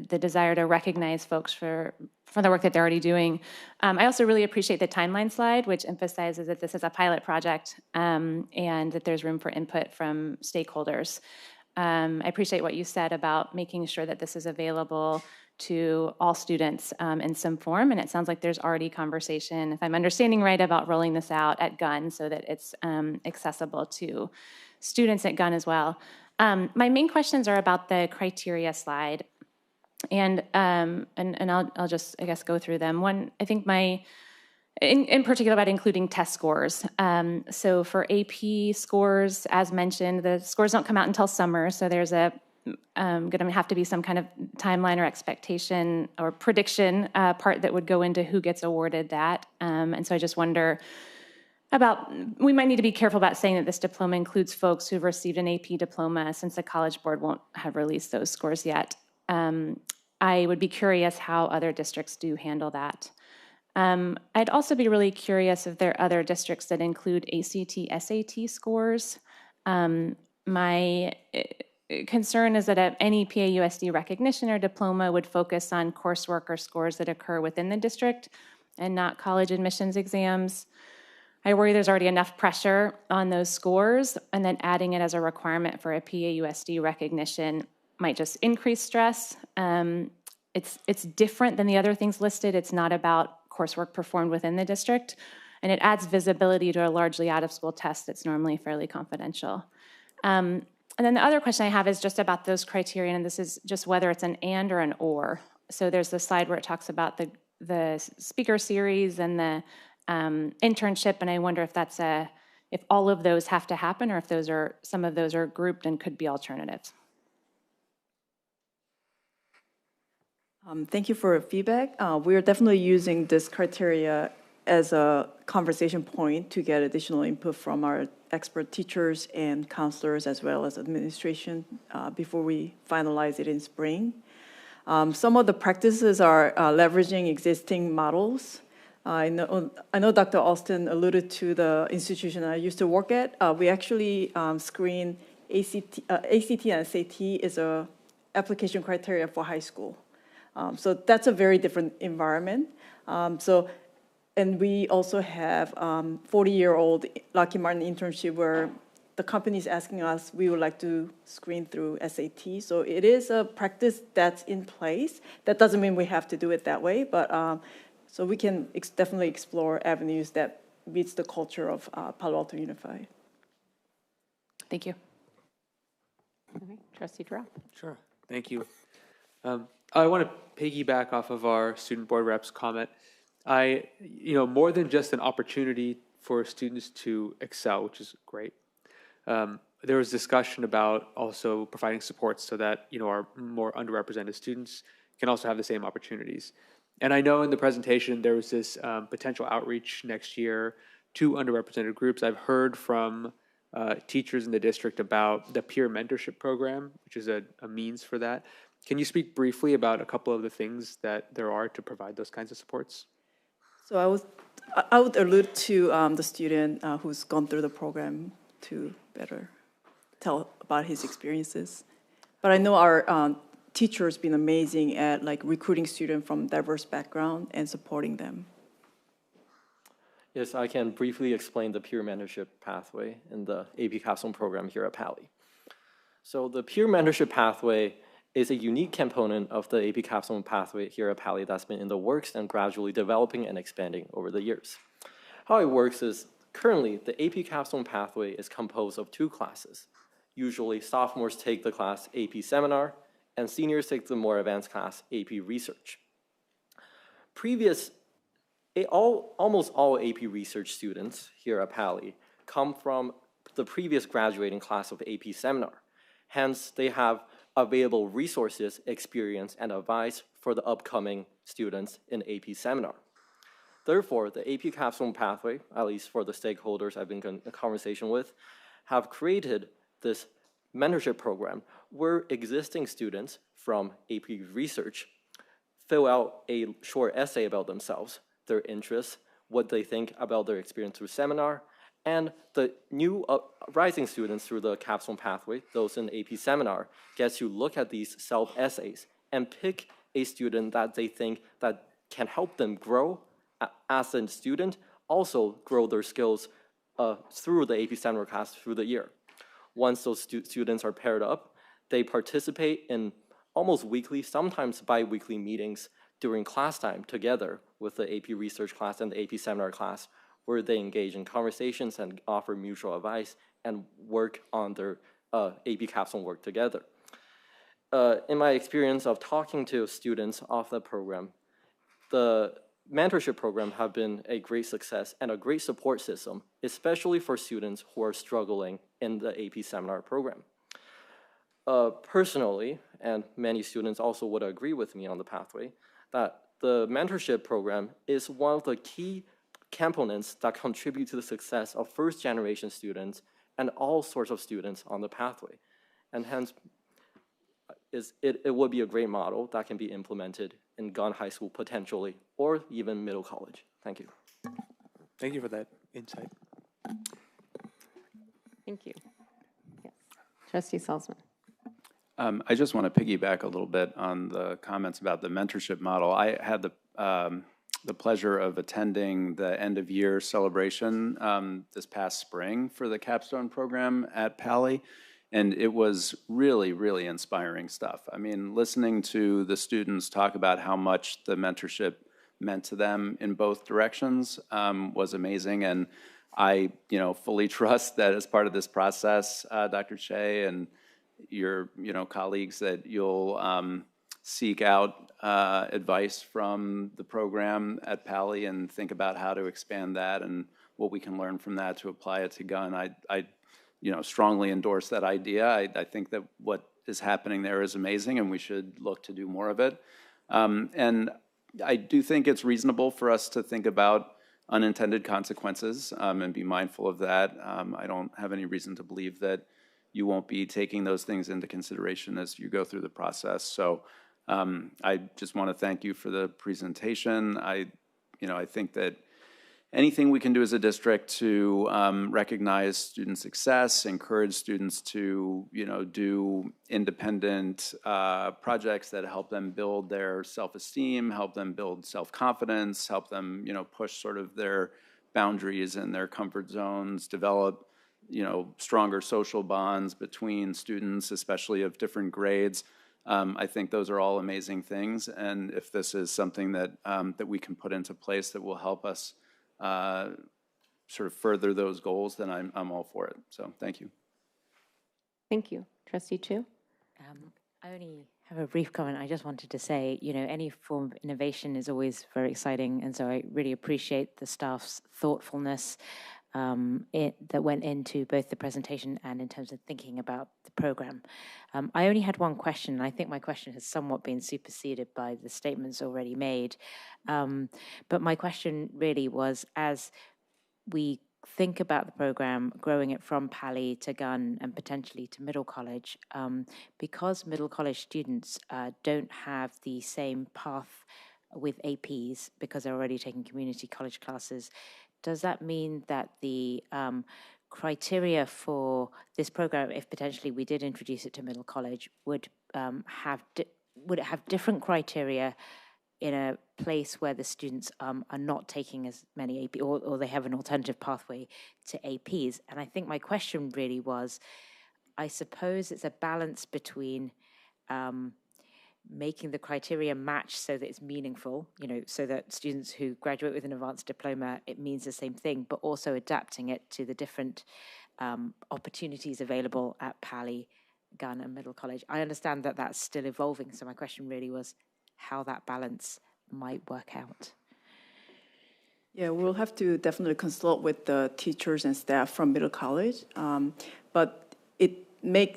desire to recognize folks for the work that they're already doing. I also really appreciate the timeline slide, which emphasizes that this is a pilot project and that there's room for input from stakeholders. I appreciate what you said about making sure that this is available to all students in some form, and it sounds like there's already conversation, if I'm understanding right, about rolling this out at Gunn so that it's accessible to students at Gunn as well. My main questions are about the criteria slide, and I'll just, I guess, go through them. One, I think in particular about including test scores. So for AP scores, as mentioned, the scores don't come out until summer, so there's going to have to be some kind of timeline or expectation or prediction part that would go into who gets awarded that. And so I just wonder we might need to be careful about saying that this diploma includes folks who've received an AP diploma, since the College Board won't have released those scores yet. I would be curious how other districts do handle that. I'd also be really curious if there are other districts that include ACT, SAT scores. My concern is that any PAUSD recognition or diploma would focus on coursework or scores that occur within the district and not college admissions exams. I worry there's already enough pressure on those scores, and then adding it as a requirement for a PAUSD recognition might just increase stress. It's different than the other things listed. It's not about coursework performed within the district, and it adds visibility to a largely out-of-school test that's normally fairly confidential. And then the other question I have is just about those criteria, and this is just whether it's an and or an or. So there's the slide where it talks about the speaker series and the internship, and I wonder if if all of those have to happen, or if some of those are grouped and could be alternatives. Thank you for your feedback. We are definitely using this criteria as a conversation point to get additional input from our expert teachers and counselors, as well as administration, before we finalize it in spring. Some of the practices are leveraging existing models I know Dr. Austin alluded to the institution I used to work at. We actually screen ACT and SAT is a application criteria for high school. So that's a very different environment. And we also have 40-year-old Lockheed Martin internship where the company is asking us, we would like to screen through SAT. So it is a practice that's in place. That doesn't mean we have to do it that way, but so we can definitely explore avenues that meets the culture of Palo Alto Unified. Thank you. All right, Trustee Drop. Sure, thank you. I want to piggyback off of our student board rep's comment. More than just an opportunity for students to excel, which is great. There was discussion about also providing support so that our more underrepresented students can also have the same opportunities. And I know in the presentation there was this potential outreach next year to underrepresented groups. I've heard from teachers in the district about the peer mentorship program, which is a means for that. Can you speak briefly about a couple of the things that there are to provide those kinds of supports? So I would allude to the student who's gone through the program to better tell about his experiences. But I know our teachers been amazing at recruiting students from diverse background and supporting them. Yes, I can briefly explain the peer mentorship pathway in the AP Capstone program here at PALI. So the peer mentorship pathway is a unique component of the AP Capstone pathway here at PALI that's been in the works and gradually developing and expanding over the years. How it works is currently the AP Capstone pathway is composed of 2 classes. Usually sophomores take the class AP Seminar and seniors take the more advanced class AP Research. Almost all AP Research students here at PALI come from the previous graduating class of AP Seminar. Hence, they have available resources, experience, and advice for the upcoming students in AP Seminar. Therefore, the AP Capstone pathway, at least for the stakeholders I've been in conversation with, have created this mentorship program where existing students from AP Research fill out a short essay about themselves, their interests, what they think about their experience through seminar, and the new rising students through the capstone pathway, those in AP Seminar, get to look at these self-essays and pick a student that they think that can help them grow as a student, also grow their skills through the AP Seminar class through the year. Once those students are paired up, they participate in almost weekly, sometimes bi-weekly meetings during class time together with the AP Research class and the AP Seminar class, where they engage in conversations and offer mutual advice and work on their AP Capstone work together. In my experience of talking to students of the program, the mentorship program have been a great success and a great support system, especially for students who are struggling in the AP Seminar program. Personally, and many students also would agree with me on the pathway, that the mentorship program is one of the key components that contribute to the success of first-generation students and all sorts of students on the pathway. And hence, it would be a great model that can be implemented in Gunn High School potentially, or even middle college. Thank you. Thank you for that insight. Thank you. Yes. Trustee Salzman. I just want to piggyback a little bit on the comments about the mentorship model. I had the pleasure of attending the end-of-year celebration this past spring for the capstone program at PALI, and it was really, really inspiring stuff. I mean, listening to the students talk about how much the mentorship meant to them in both directions was amazing, and I, fully trust that as part of this process, Dr. Che and your, colleagues, that you'll seek out advice from the program at PALI and think about how to expand that and what we can learn from that to apply it to Gunn. I strongly endorse that idea. I think that what is happening there is amazing, and we should look to do more of it. And I do think it's reasonable for us to think about unintended consequences and be mindful of that. I don't have any reason to believe that you won't be taking those things into consideration as you go through the process. So I just want to thank you for the presentation. I I think that anything we can do as a district to recognize student success, encourage students to, do independent projects that help them build their self-esteem, help them build self-confidence, help them, push sort of their boundaries and their comfort zones, develop, stronger social bonds between students, especially of different grades. I think those are all amazing things, and if this is something that that we can put into place that will help us sort of further those goals, then I'm all for it. So thank you. Thank you. Trustee Chu? I only have a brief comment. I just wanted to say, any form of innovation is always very exciting, and so I really appreciate the staff's thoughtfulness that went into both the presentation and in terms of thinking about the program. I only had one question, and I think my question has somewhat been superseded by the statements already made. But my question really was, as we think about the program, growing it from PALI to Gunn and potentially to middle college, because middle college students don't have the same path with APs because they're already taking community college classes, does that mean that the criteria for this program, if potentially we did introduce it to middle college, would it have different criteria in a place where the students are not taking as many AP, or they have an alternative pathway to APs? And I think my question really was, I suppose it's a balance between making the criteria match so that it's meaningful, so that students who graduate with an advanced diploma, it means the same thing, but also adapting it to the different opportunities available at PALI, Gunn, and middle college. I understand that that's still evolving, so my question really was how that balance might work out. Yeah, we'll have to definitely consult with the teachers and staff from middle college, but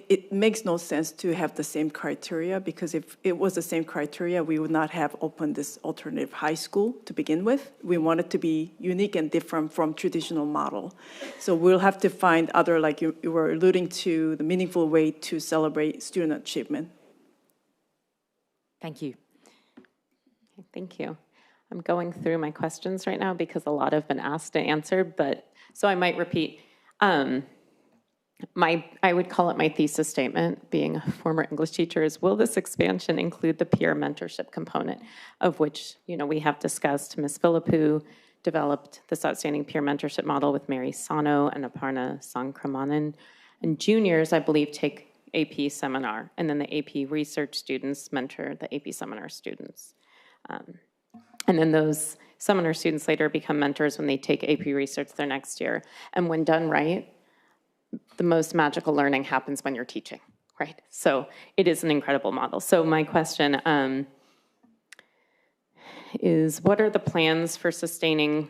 it makes no sense to have the same criteria, because if it was the same criteria, we would not have opened this alternative high school to begin with. We want it to be unique and different from traditional model. So we'll have to find other, like you were alluding to, the meaningful way to celebrate student achievement. Thank you. Thank you. I'm going through my questions right now because a lot have been asked and answered, but so I might repeat. I would call it my thesis statement, being a former English teacher, is will this expansion include the peer mentorship component, of which we have discussed. Ms. Philippou developed this outstanding peer mentorship model with Mary Sano and Aparna Sankramanan. And juniors, I believe, take AP seminar, and then the AP research students mentor the AP seminar students. And then those seminar students later become mentors when they take AP research their next year. And when done right, the most magical learning happens when you're teaching, right? So it is an incredible model. So my question is, what are the plans for sustaining,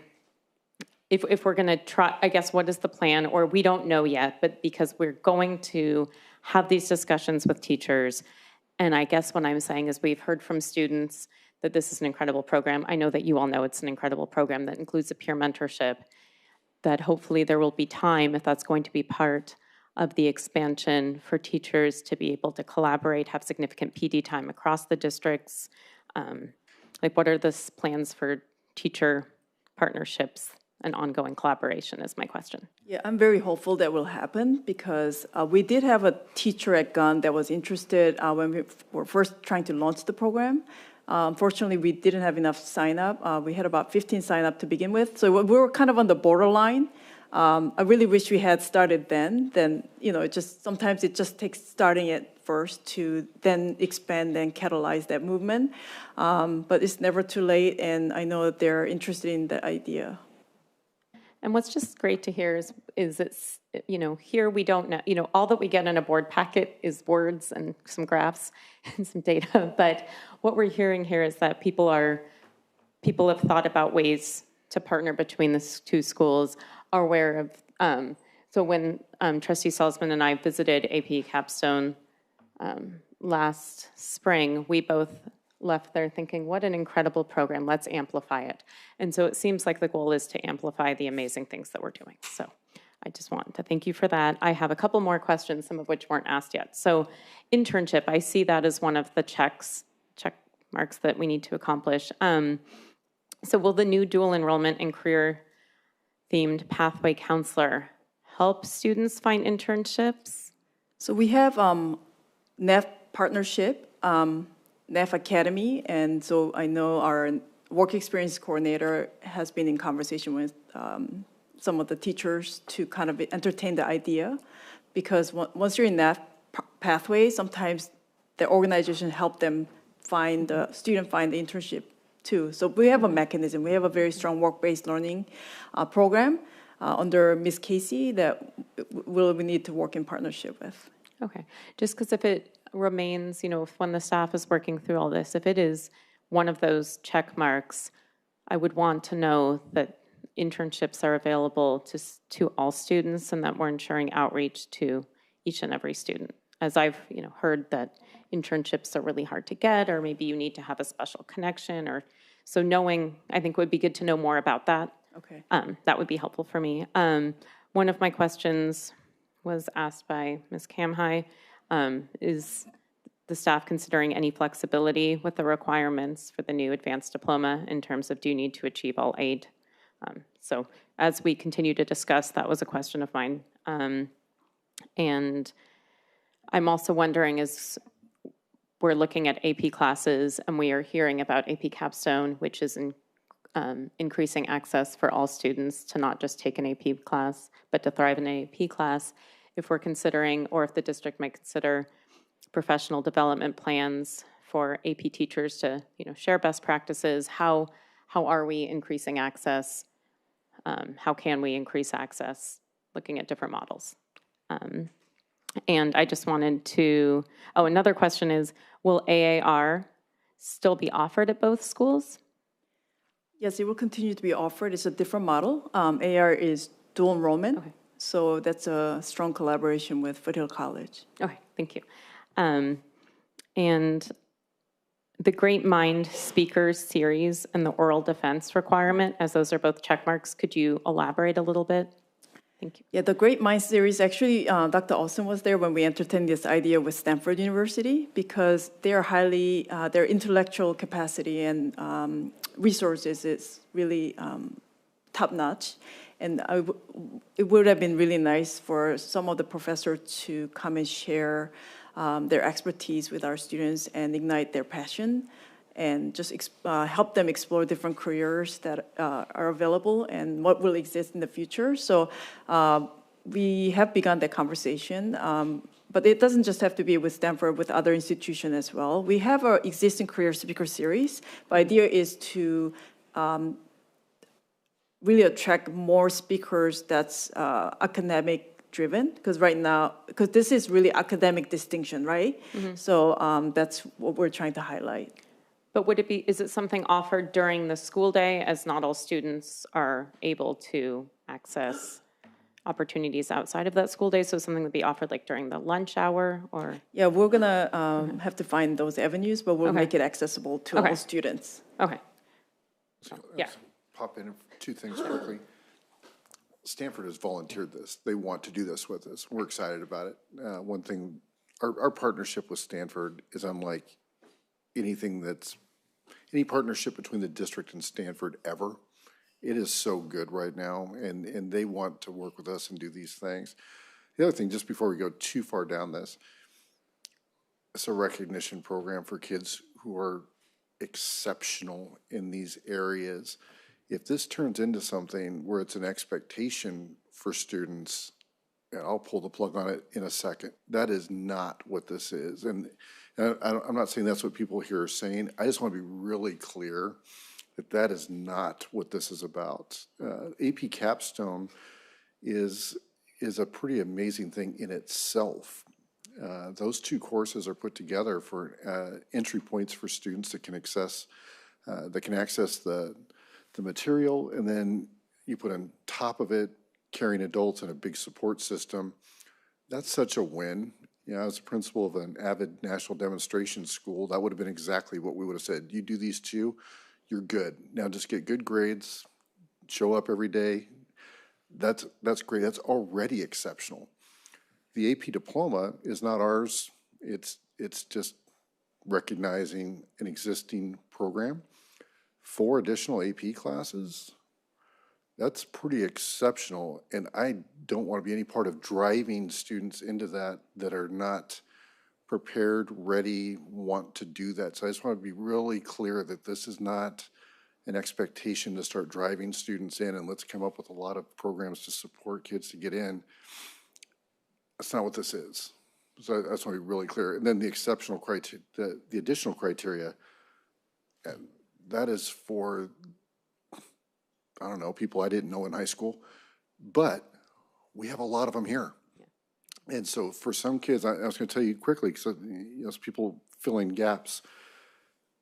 if we're gonna try, I guess, what is the plan? Or we don't know yet, but because we're going to have these discussions with teachers, and I guess what I'm saying is we've heard from students that this is an incredible program. I know that you all know it's an incredible program that includes a peer mentorship, that hopefully there will be time, if that's going to be part of the expansion, for teachers to be able to collaborate, have significant PD time across the districts. Like, what are the plans for teacher partnerships and ongoing collaboration is my question. Yeah, I'm very hopeful that will happen, because we did have a teacher at Gunn that was interested when we were first trying to launch the program. Unfortunately, we didn't have enough sign-up. We had about 15 sign-up to begin with, so we were kind of on the borderline. I really wish we had started then. Sometimes it just takes starting it first to then expand and catalyze that movement. But it's never too late, and I know that they're interested in the idea. And what's just great to hear is it's, here we don't know, all that we get in a board packet is words and some graphs and some data. But what we're hearing here is that people have thought about ways to partner between the two schools, are aware of, so when Trustee Salzman and I visited AP Capstone last spring, we both left there thinking, what an incredible program, let's amplify it. And so it seems like the goal is to amplify the amazing things that we're doing. So I just want to thank you for that. I have a couple more questions, some of which weren't asked yet. So internship, I see that as one of the check marks that we need to accomplish. So will the new dual enrollment and career-themed pathway counselor help students find internships? So we have NEF partnership, NEF Academy, and so I know our work experience coordinator has been in conversation with some of the teachers to kind of entertain the idea, because once you're in that pathway, sometimes the organization help them find the student find the internship too. So we have a mechanism. We have a very strong work-based learning program under Ms. Casey that we need to work in partnership with. Okay, just because if it remains, if when the staff is working through all this, if it is one of those check marks, I would want to know that internships are available to all students and that we're ensuring outreach to each and every student. As I've heard that internships are really hard to get, or maybe you need to have a special connection, or so knowing, I think it would be good to know more about that. Okay. That would be helpful for me. One of my questions was asked by Ms. Kamhai, is the staff considering any flexibility with the requirements for the new advanced diploma in terms of do you need to achieve all 8? So as we continue to discuss, that was a question of mine. And I'm also wondering, as we're looking at AP classes and we are hearing about AP Capstone, which is increasing access for all students to not just take an AP class, but to thrive in an AP class, if we're considering, or if the district might consider professional development plans for AP teachers to share best practices, how are we increasing access? How can we increase access? Looking at different models. And I just wanted to, another question is, will AAR still be offered at both schools? Yes, it will continue to be offered. It's a different model. AR is dual enrollment, okay. So that's a strong collaboration with Foothill College. Okay, thank you. And the Great Mind Speakers series and the oral defense requirement, as those are both check marks, could you elaborate a little bit? Thank you. Yeah, the Great Mind series, actually, Dr. Austin was there when we entertained this idea with Stanford University, because they are highly, their intellectual capacity and resources is really top-notch. And it would have been really nice for some of the professors to come and share their expertise with our students and ignite their passion and just help them explore different careers that are available and what will exist in the future. So we have begun that conversation, but it doesn't just have to be with Stanford, with other institutions as well. We have our existing career speaker series. The idea is to really attract more speakers that's academic driven, because right now, because this is really academic distinction, right? Mm-hmm. So that's what we're trying to highlight. But would it be, is it something offered during the school day, as not all students are able to access opportunities outside of that school day? So something would be offered like during the lunch hour, or? Yeah, we're gonna have to find those avenues, but we'll make it accessible to all students. Okay. Yeah. Pop in 2 things quickly. Stanford has volunteered this. They want to do this with us. We're excited about it. One thing, our partnership with Stanford is unlike anything any partnership between the district and Stanford ever. It is so good right now, and they want to work with us and do these things. The other thing, just before we go too far down this, it's a recognition program for kids who are exceptional in these areas. If this turns into something where it's an expectation for students, and I'll pull the plug on it in a second, that is not what this is. And I'm not saying that's what people here are saying. I just want to be really clear that that is not what this is about. AP Capstone is a pretty amazing thing in itself. Those 2 courses are put together for entry points for students that can access the material, and then you put on top of it caring adults and a big support system. That's such a win. As a principal of an avid national demonstration school, that would have been exactly what we would have said. You do these 2, you're good. Now just get good grades, show up every day. That's great. That's already exceptional. The AP diploma is not ours. It's just recognizing an existing program 4 additional AP classes, that's pretty exceptional. And I don't want to be any part of driving students into that are not prepared, ready, want to do that. So I just want to be really clear that this is not an expectation to start driving students in and let's come up with a lot of programs to support kids to get in. That's not what this is. So I just want to be really clear. And then the exceptional criteria, the additional criteria, that is for, I don't know, people I didn't know in high school, but we have a lot of them here. And so for some kids, I was going to tell you quickly, because people fill in gaps.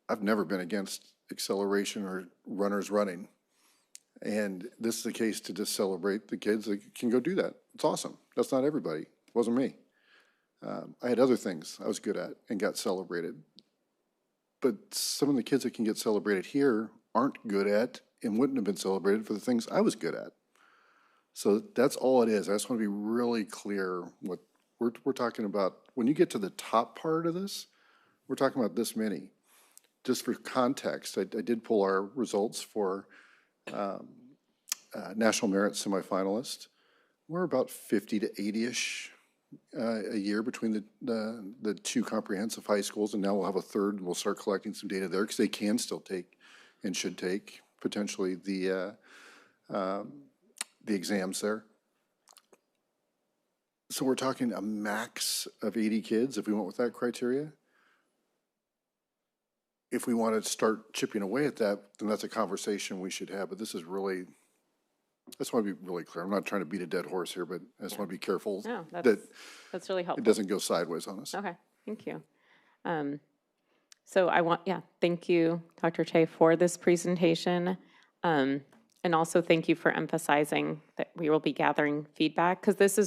I've never been against acceleration or runners running. And this is the case to just celebrate the kids that can go do that. It's awesome. That's not everybody. It wasn't me. I had other things I was good at and got celebrated. But some of the kids that can get celebrated here aren't good at and wouldn't have been celebrated for the things I was good at. So that's all it is. I just want to be really clear what we're talking about. When you get to the top part of this, we're talking about this many. Just for context, I did pull our results for National Merit semifinalists. We're about 50 to 80-ish a year between the 2 comprehensive high schools, and now we'll have a third, and we'll start collecting some data there because they can still take and should take potentially the exams there. So we're talking a max of 80 kids if we went with that criteria. If we want to start chipping away at that, then that's a conversation we should have. But this is really, I just want to be really clear. I'm not trying to beat a dead horse here, but I just want to be careful that that's really helpful. it doesn't go sideways on us. Okay, thank you. So thank you, Dr. Che, for this presentation. And also thank you for emphasizing that we will be gathering feedback, because this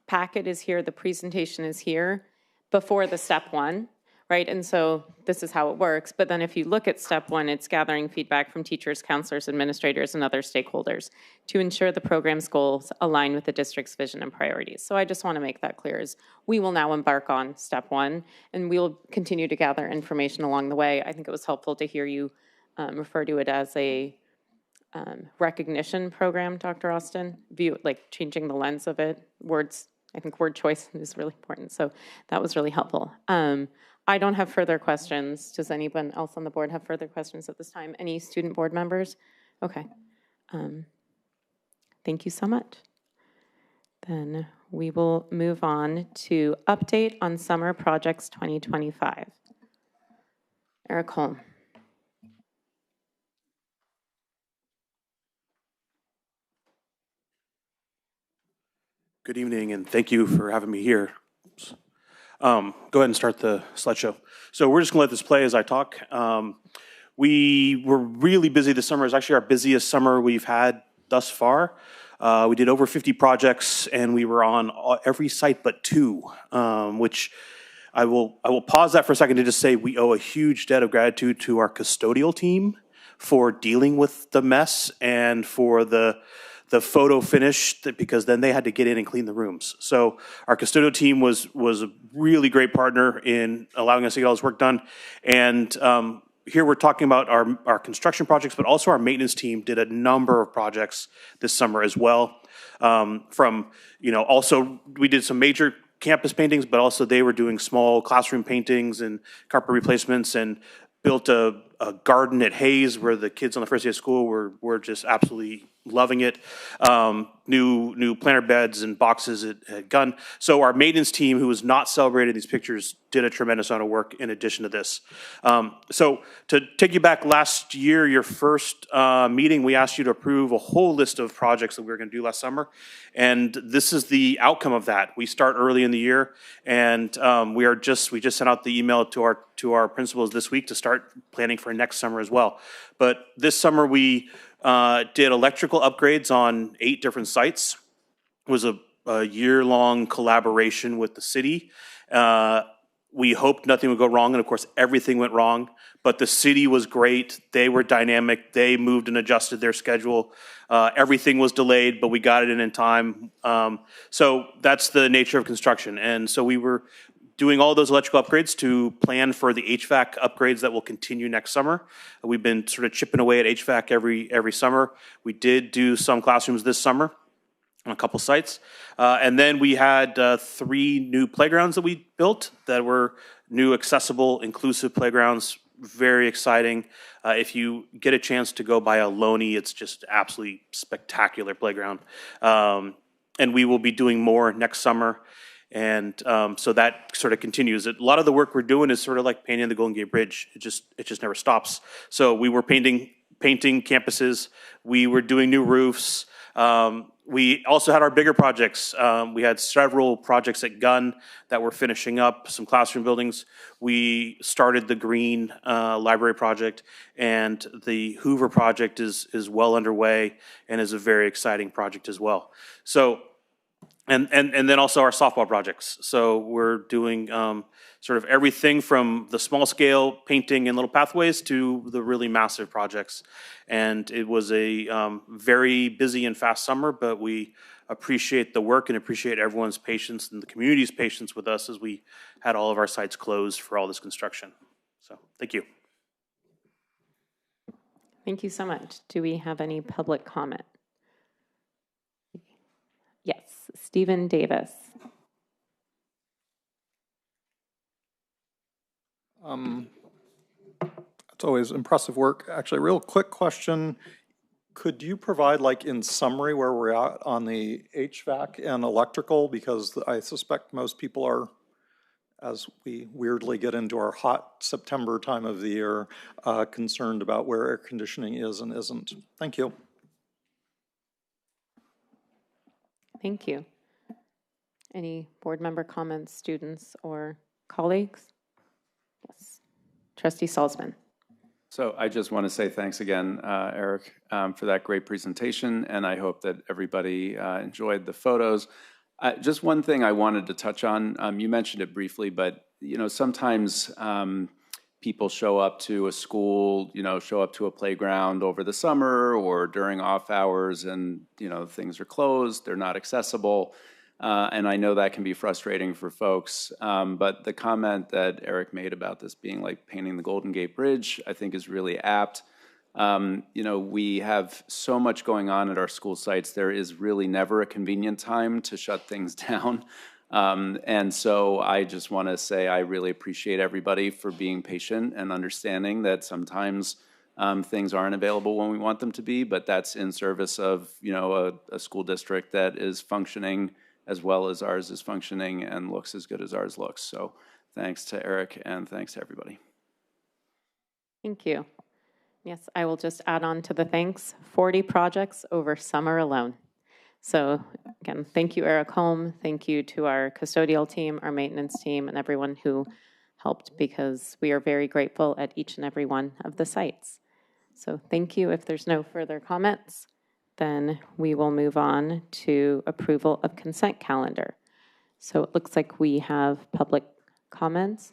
packet is here, the presentation is here before the step 1, right? And so this is how it works. But then if you look at step 1, it's gathering feedback from teachers, counselors, administrators, and other stakeholders to ensure the program's goals align with the district's vision and priorities. So I just want to make that clear, is we will now embark on step 1, and we will continue to gather information along the way. I think it was helpful to hear you refer to it as a recognition program, Dr. Austin, changing the lens of it. Words, I think word choice is really important. So that was really helpful. I don't have further questions. Does anyone else on the board have further questions at this time? Any student board members? Okay. Thank you so much. Then we will move on to update on summer projects 2025. Eric Holm. Good evening, and thank you for having me here. Go ahead and start the slideshow. So we're just going to let this play as I talk. We were really busy this summer. It's actually our busiest summer we've had thus far. We did over 50 projects, and we were on every site but 2, which I will pause that for a second to just say we owe a huge debt of gratitude to our custodial team for dealing with the mess and for the photo finish, because then they had to get in and clean the rooms. So our custodial team was a really great partner in allowing us to get all this work done. And here we're talking about our construction projects, but also our maintenance team did a number of projects this summer as well. Also we did some major campus paintings, but also they were doing small classroom paintings and carpet replacements, and built a garden at Hayes where the kids on the first day of school were just absolutely loving it. New planter beds and boxes at Gunn. So our maintenance team, who was not celebrated in these pictures, did a tremendous amount of work in addition to this. So to take you back last year, your first meeting, we asked you to approve a whole list of projects that we were going to do last summer. And this is the outcome of that. We start early in the year, and we just sent out the email to our principals this week to start planning for next summer as well. But this summer we did electrical upgrades on 8 different sites. It was a year-long collaboration with the city. We hoped nothing would go wrong, and of course everything went wrong, but the city was great. They were dynamic. They moved and adjusted their schedule. Everything was delayed, but we got it in time. So that's the nature of construction. And so we were doing all those electrical upgrades to plan for the HVAC upgrades that will continue next summer. We've been sort of chipping away at HVAC every summer. We did do some classrooms this summer on a couple sites. And then we had 3 new playgrounds that we built that were new, accessible, inclusive playgrounds. Very exciting. If you get a chance to go by a Loney, it's just absolutely spectacular playground. And we will be doing more next summer. And so that sort of continues. A lot of the work we're doing is sort of like painting the Golden Gate Bridge. It just never stops. So we were painting campuses. We were doing new roofs. We also had our bigger projects. We had several projects at Gunn that were finishing up, some classroom buildings. We started the Green Library project, and the Hoover project is well underway and is a very exciting project as well. So, and then also our softball projects. So we're doing sort of everything from the small scale painting and little pathways to the really massive projects. And it was a very busy and fast summer, but we appreciate the work and appreciate everyone's patience and the community's patience with us as we had all of our sites closed for all this construction. So thank you. Thank you so much. Do we have any public comment? Yes, Stephen Davis. It's always impressive work. Actually, real quick question. Could you provide, like, in summary where we're at on the HVAC and electrical? Because I suspect most people are, as we weirdly get into our hot September time of the year, concerned about where air conditioning is and isn't. Thank you. Thank you. Any board member comments, students, or colleagues? Yes. Trustee Salzman. So I just want to say thanks again, Eric, for that great presentation, and I hope that everybody enjoyed the photos. Just one thing I wanted to touch on, you mentioned it briefly, but sometimes people show up to a school, show up to a playground over the summer or during off hours, and things are closed, they're not accessible. And I know that can be frustrating for folks, but the comment that Eric made about this being like painting the Golden Gate Bridge, I think is really apt. We have so much going on at our school sites. There is really never a convenient time to shut things down. And so I just want to say I really appreciate everybody for being patient and understanding that sometimes things aren't available when we want them to be, but that's in service of, a school district that is functioning as well as ours is functioning and looks as good as ours looks. So thanks to Eric and thanks to everybody. Thank you. Yes, I will just add on to the thanks. 40 projects over summer alone. So again, thank you, Eric Holm. Thank you to our custodial team, our maintenance team, and everyone who helped, because we are very grateful at each and every one of the sites. So thank you. If there's no further comments, then we will move on to approval of consent calendar. So it looks like we have public comments.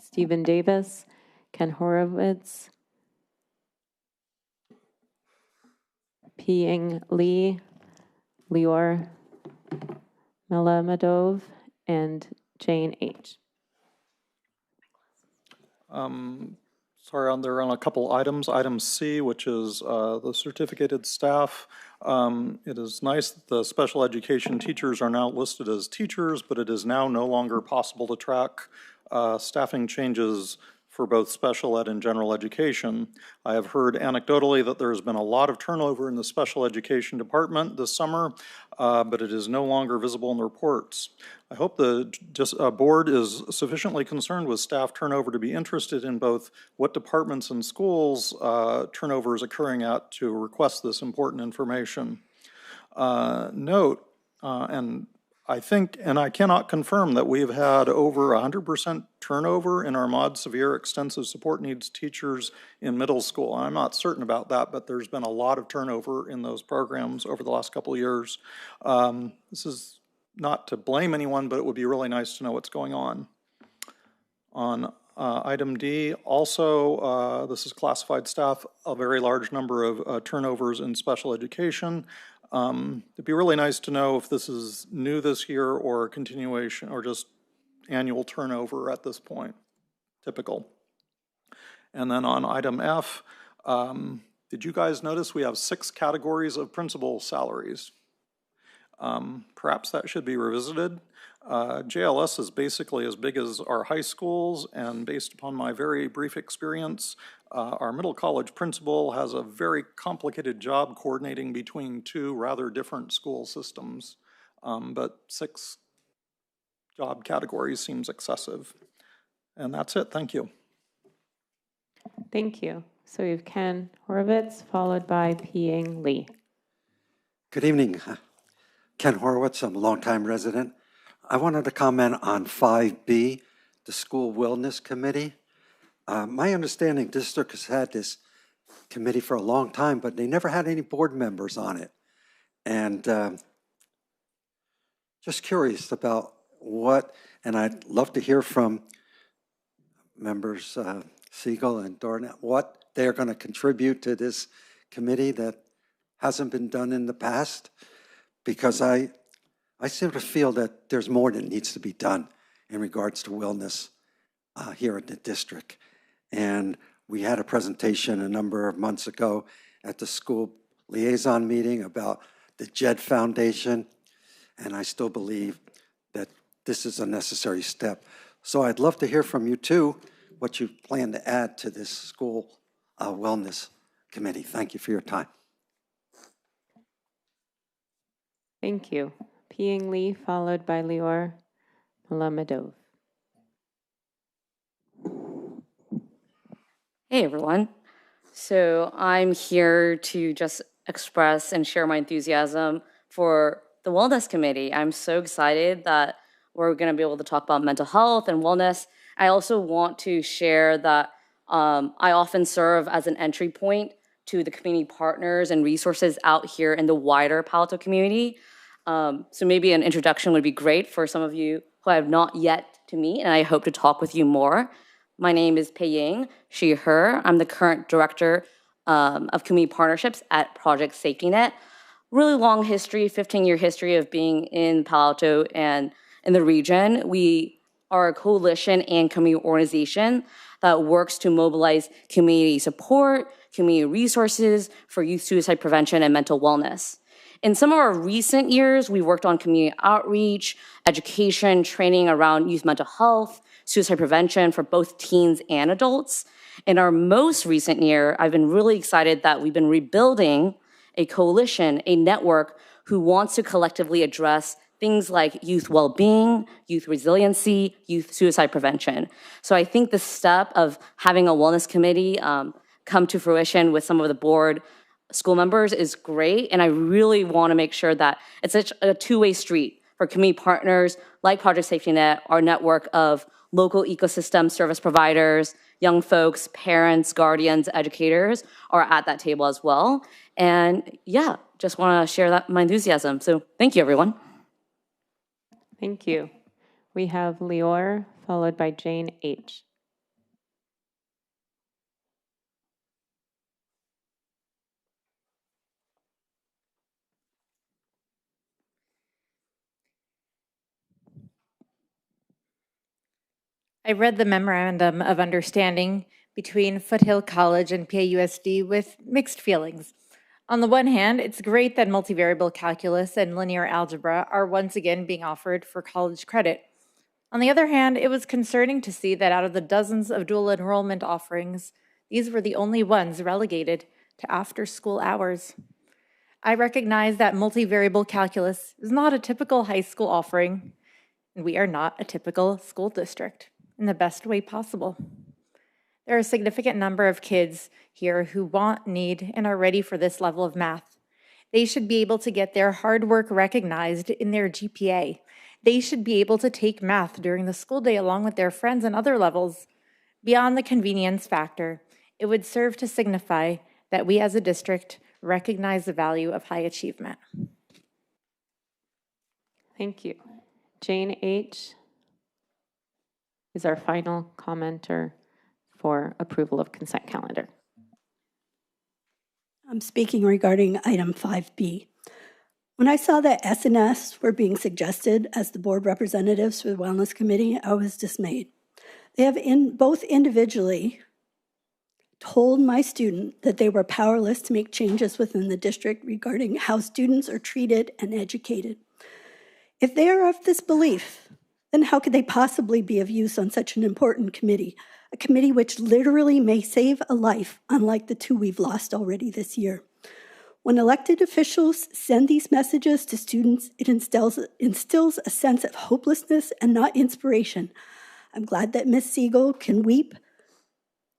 Stephen Davis, Ken Horowitz, Ping Lee, Lior Melamadov, and Jane H. Sorry, they're on a couple items. Item C, which is the certificated staff. It is nice that the special education teachers are now listed as teachers, but it is now no longer possible to track staffing changes for both special ed and general education. I have heard anecdotally that there has been a lot of turnover in the special education department this summer, but it is no longer visible in the reports. I hope the board is sufficiently concerned with staff turnover to be interested in both what departments and schools turnover is occurring at to request this important information. Note, and I think, and I cannot confirm, that we've had over 100% turnover in our mod severe extensive support needs teachers in middle school. I'm not certain about that, but there's been a lot of turnover in those programs over the last couple of years. This is not to blame anyone, but it would be really nice to know what's going on. On item D, also, this is classified staff, a very large number of turnovers in special education. It'd be really nice to know if this is new this year or a continuation or just annual turnover at this point, typical. And then on item F, did you guys notice we have 6 categories of principal salaries? Perhaps that should be revisited. JLS is basically as big as our high schools, and based upon my very brief experience, our middle college principal has a very complicated job coordinating between 2 rather different school systems. But 6 job categories seems excessive. And that's it. Thank you. Thank you. So we have Ken Horowitz, followed by Ping Lee. Good evening. Ken Horowitz, I'm a longtime resident. I wanted to comment on 5B, the School Wellness Committee. My understanding, district has had this committee for a long time, but they never had any board members on it. And just curious about what, and I'd love to hear from members Siegel and Dornett, what they're going to contribute to this committee that hasn't been done in the past, because I seem to feel that there's more that needs to be done in regards to wellness here in the district. And we had a presentation a number of months ago at the school liaison meeting about the JED Foundation, and I still believe that this is a necessary step. So I'd love to hear from you too, what you plan to add to this school wellness committee. Thank you for your time. Thank you. Ping Lee, followed by Lior Malamadov. Hey everyone. So I'm here to just express and share my enthusiasm for the Wellness Committee. I'm so excited that we're going to be able to talk about mental health and wellness. I also want to share that I often serve as an entry point to the community partners and resources out here in the wider Palo Alto community. So maybe an introduction would be great for some of you who I have not yet to meet, and I hope to talk with you more. My name is Pei Ying, she, her. I'm the current director of community partnerships at Project Safety Net. Really long history, 15-year history of being in Palo Alto and in the region. We are a coalition and community organization that works to mobilize community support, community resources for youth suicide prevention and mental wellness. In some of our recent years, we worked on community outreach, education, training around youth mental health, suicide prevention for both teens and adults. In our most recent year, I've been really excited that we've been rebuilding a coalition, a network who wants to collectively address things like youth well-being, youth resiliency, youth suicide prevention. So I think the step of having a wellness committee come to fruition with some of the board school members is great, and I really want to make sure that it's such a two-way street for community partners like Project Safety Net, our network of local ecosystem service providers, young folks, parents, guardians, educators are at that table as well. And yeah, just want to share that my enthusiasm. So thank you, everyone. Thank you. We have Lior, followed by Jane H. I read the Memorandum of Understanding between Foothill College and PAUSD with mixed feelings. On the one hand, it's great that multivariable calculus and linear algebra are once again being offered for college credit. On the other hand, it was concerning to see that out of the dozens of dual enrollment offerings, these were the only ones relegated to after-school hours. I recognize that multivariable calculus is not a typical high school offering, and we are not a typical school district in the best way possible. There are a significant number of kids here who want, need, and are ready for this level of math. They should be able to get their hard work recognized in their GPA. They should be able to take math during the school day along with their friends and other levels. Beyond the convenience factor, it would serve to signify that we as a district recognize the value of high achievement. Thank you. Jane H. is our final commenter for approval of consent calendar. I'm speaking regarding item 5B. When I saw that SNS were being suggested as the board representatives for the Wellness Committee, I was dismayed. They have both individually told my student that they were powerless to make changes within the district regarding how students are treated and educated. If they are of this belief, then how could they possibly be of use on such an important committee, a committee which literally may save a life, unlike the 2 we've lost already this year? When elected officials send these messages to students, it instills a sense of hopelessness and not inspiration. I'm glad that Ms. Siegel can weep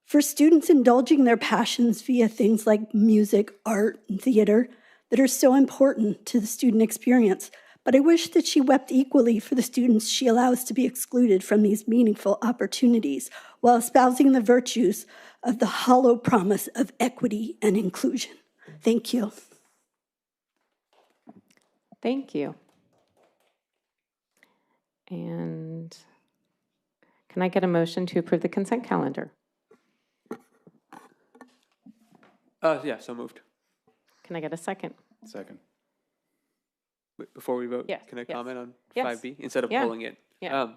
for students indulging their passions via things like music, art, and theater that are so important to the student experience. But I wish that she wept equally for the students she allows to be excluded from these meaningful opportunities while espousing the virtues of the hollow promise of equity and inclusion. Thank you. Thank you. And can I get a motion to approve the consent calendar? Yeah, so moved. Can I get a second? Second. Before we vote, Yes, can I yes. comment on Yes. 5B instead of Yeah. pulling it? Yeah.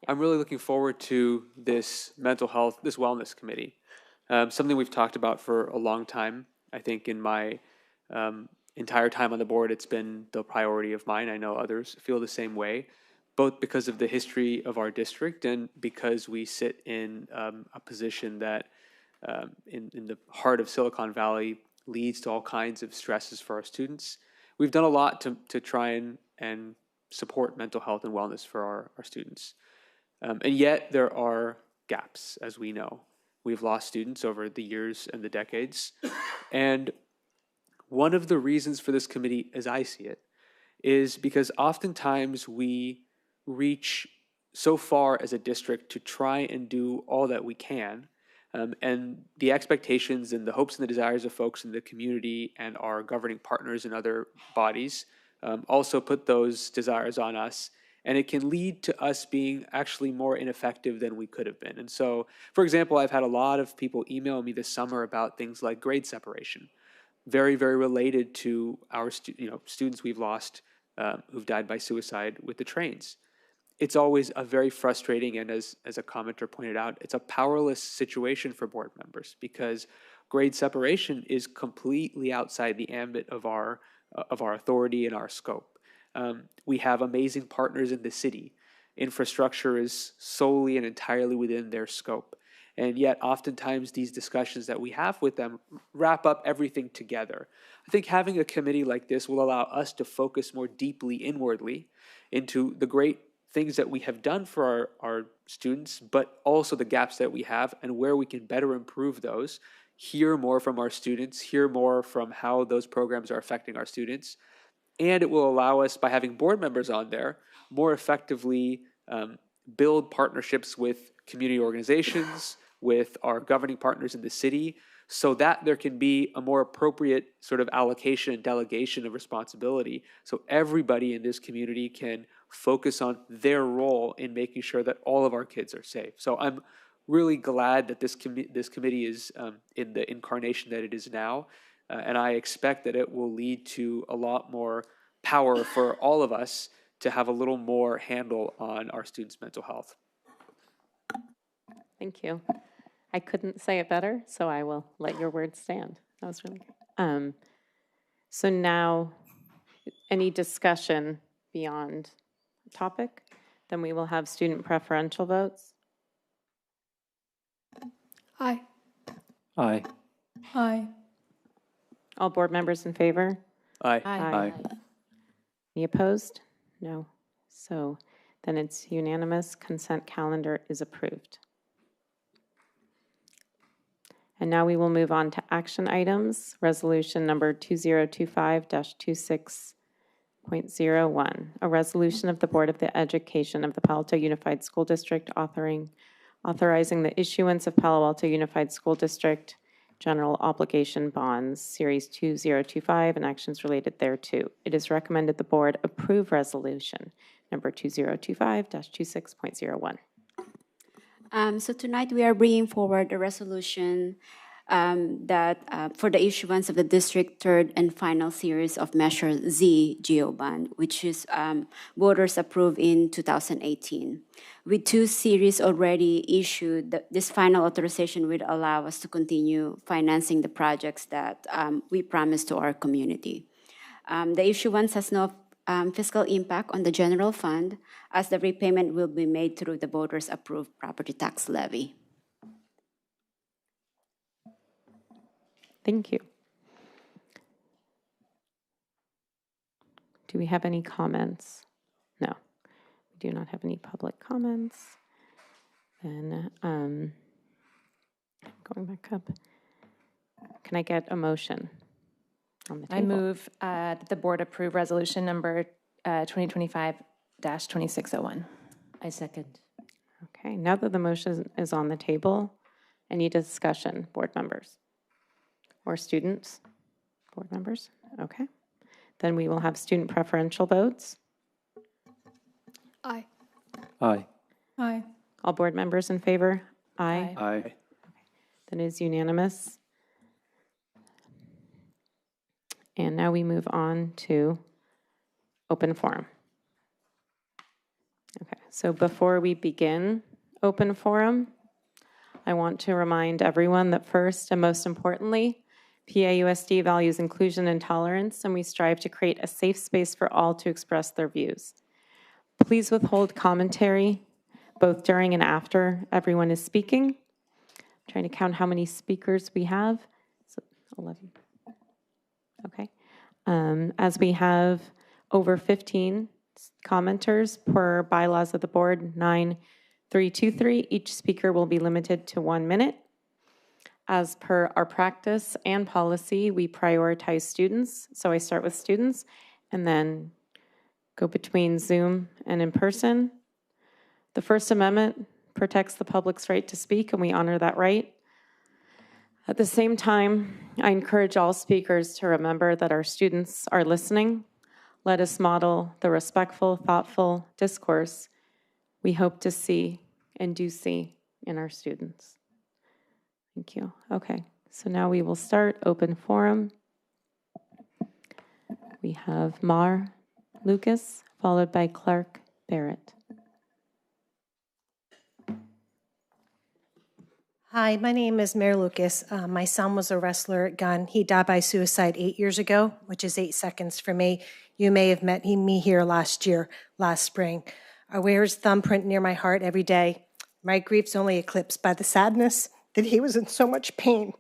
I'm really looking forward to this mental health, this wellness committee. Something we've talked about for a long time. I think in my entire time on the board, it's been the priority of mine. I know others feel the same way, both because of the history of our district and because we sit in a position that in the heart of Silicon Valley leads to all kinds of stresses for our students. We've done a lot to try and support mental health and wellness for our students. And yet there are gaps, as we know. We've lost students over the years and the decades. And one of the reasons for this committee, as I see it, is because oftentimes we reach so far as a district to try and do all that we can. And the expectations and the hopes and the desires of folks in the community and our governing partners and other bodies also put those desires on us. And it can lead to us being actually more ineffective than we could have been. And so, for example, I've had a lot of people email me this summer about things like grade separation, very, very related to our students we've lost who've died by suicide with the trains. It's always a very frustrating, and as a commenter pointed out, it's a powerless situation for board members because grade separation is completely outside the ambit of our authority and our scope. We have amazing partners in the city. Infrastructure is solely and entirely within their scope. And yet, oftentimes, these discussions that we have with them wrap up everything together. I think having a committee like this will allow us to focus more deeply inwardly into the great things that we have done for our students, but also the gaps that we have and where we can better improve those, hear more from our students, hear more from how those programs are affecting our students. And it will allow us, by having board members on there, more effectively build partnerships with community organizations, with our governing partners in the city, so that there can be a more appropriate sort of allocation and delegation of responsibility. So everybody in this community can focus on their role in making sure that all of our kids are safe. So I'm really glad that this committee is in the incarnation that it is now. And I expect that it will lead to a lot more power for all of us to have a little more handle on our students' mental health. Thank you. I couldn't say it better, so I will let your words stand. That was really good. So now, any discussion beyond the topic? Then we will have student preferential votes. Aye. Aye. Aye. All board members in favor? Aye. Aye. Any opposed? No. So then it's unanimous. Consent calendar is approved. And now we will move on to action items. Resolution number 2025-26.01, a resolution of the Board of Education of the Palo Alto Unified School District authorizing the issuance of Palo Alto Unified School District General Obligation Bonds, Series 2025, and actions related thereto. It is recommended the Board approve resolution number 2025-26.01. So tonight we are bringing forward a resolution for the issuance of the district third and final series of Measure Z GEO bond, which is voters approved in 2018. With 2 series already issued, this final authorization would allow us to continue financing the projects that we promised to our community. The issuance has no fiscal impact on the general fund, as the repayment will be made through the voters' approved property tax levy. Thank you. Do we have any comments? No, we do not have any public comments. Then going back up, can I get a motion on the table? I move that the board approve resolution number 2025-2601. I second. Okay, now that the motion is on the table, any discussion, board members? Or students? Board members? Okay. Then we will have student preferential votes. Aye. Aye. Aye. All board members in favor? Aye. Aye. Okay. That is unanimous. And now we move on to open forum. Okay, so before we begin open forum, I want to remind everyone that first and most importantly, PAUSD values inclusion and tolerance, and we strive to create a safe space for all to express their views. Please withhold commentary, both during and after everyone is speaking. I'm trying to count how many speakers we have. So 11. Okay. As we have over 15 commenters per bylaws of the board 9323, each speaker will be limited to 1 minute. As per our practice and policy, we prioritize students. So I start with students and then go between Zoom and in person. The First Amendment protects the public's right to speak, and we honor that right. At the same time, I encourage all speakers to remember that our students are listening. Let us model the respectful, thoughtful discourse we hope to see and do see in our students. Thank you. Okay, so now we will start open forum. We have Mar Lucas, followed by Clark Barrett. Hi, my name is Mary Lucas. My son was a wrestler at Gun. He died by suicide 8 years ago, which is 8 seconds for me. You may have met me here last spring. I wear his thumbprint near my heart every day. My grief's only eclipsed by the sadness that he was in so much pain.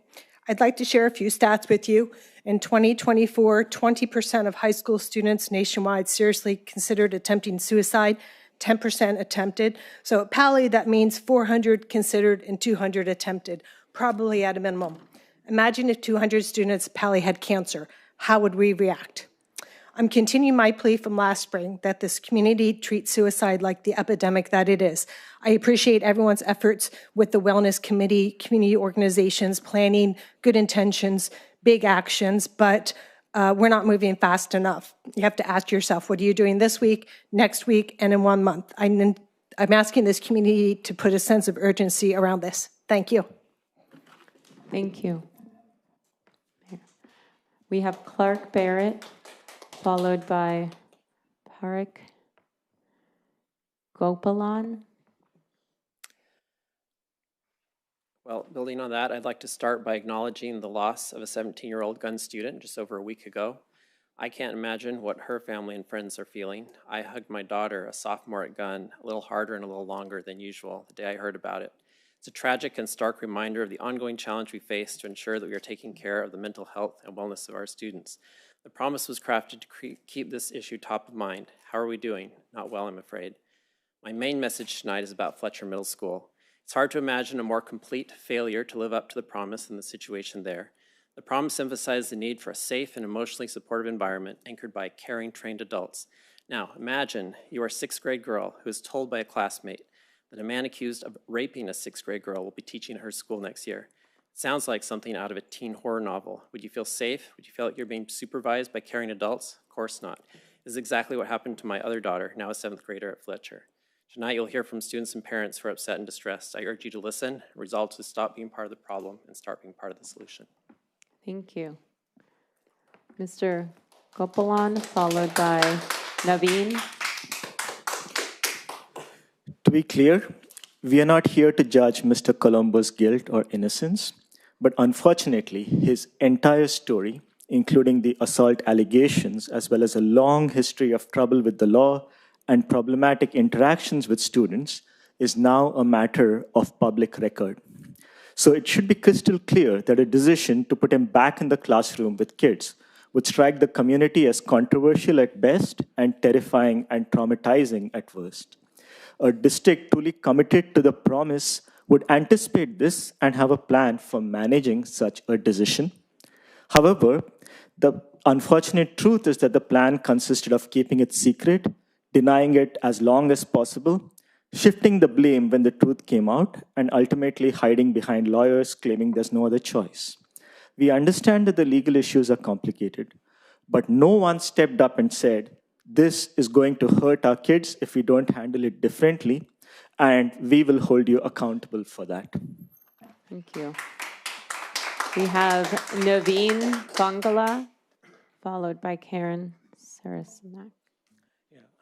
I'd like to share a few stats with you. In 2024, 20% of high school students nationwide seriously considered attempting suicide, 10% attempted. So at PAEA, that means 400 considered and 200 attempted, probably at a minimum. Imagine if 200 students at PAEA had cancer. How would we react? I'm continuing my plea from last spring that this community treat suicide like the epidemic that it is. I appreciate everyone's efforts with the Wellness Committee, community organizations, planning, good intentions, big actions, but we're not moving fast enough. You have to ask yourself, what are you doing this week, next week, and in 1 month? I'm asking this community to put a sense of urgency around this. Thank you. Thank you. We have Clark Barrett, followed by Parik Gopalan. Well, building on that, I'd like to start by acknowledging the loss of a 17-year-old gun student just over a week ago. I can't imagine what her family and friends are feeling. I hugged my daughter, a sophomore at Gun, a little harder and a little longer than usual the day I heard about it. It's a tragic and stark reminder of the ongoing challenge we face to ensure that we are taking care of the mental health and wellness of our students. The promise was crafted to keep this issue top of mind. How are we doing? Not well, I'm afraid. My main message tonight is about Fletcher Middle School. It's hard to imagine a more complete failure to live up to the promise than the situation there. The promise emphasized the need for a safe and emotionally supportive environment anchored by caring, trained adults. Now, imagine you are a 6th grade girl who is told by a classmate that a man accused of raping a 6th grade girl will be teaching at her school next year. It sounds like something out of a teen horror novel. Would you feel safe? Would you feel like you're being supervised by caring adults? Of course not. This is exactly what happened to my other daughter, now a 7th grader at Fletcher. Tonight, you'll hear from students and parents who are upset and distressed. I urge you to listen, resolve to stop being part of the problem, and start being part of the solution. Thank you. Mr. Gopalan, followed by Naveen. To be clear, we are not here to judge Mr. Colombo's guilt or innocence, but unfortunately, his entire story, including the assault allegations, as well as a long history of trouble with the law and problematic interactions with students, is now a matter of public record. So it should be crystal clear that a decision to put him back in the classroom with kids would strike the community as controversial at best and terrifying and traumatizing at worst. A district truly committed to the promise would anticipate this and have a plan for managing such a decision. However, the unfortunate truth is that the plan consisted of keeping it secret, denying it as long as possible, shifting the blame when the truth came out, and ultimately hiding behind lawyers claiming there's no other choice. We understand that the legal issues are complicated, but no one stepped up and said, this is going to hurt our kids if we don't handle it differently, and we will hold you accountable for that. Thank you. We have Naveen Bangala, followed by Karen Sarasanak.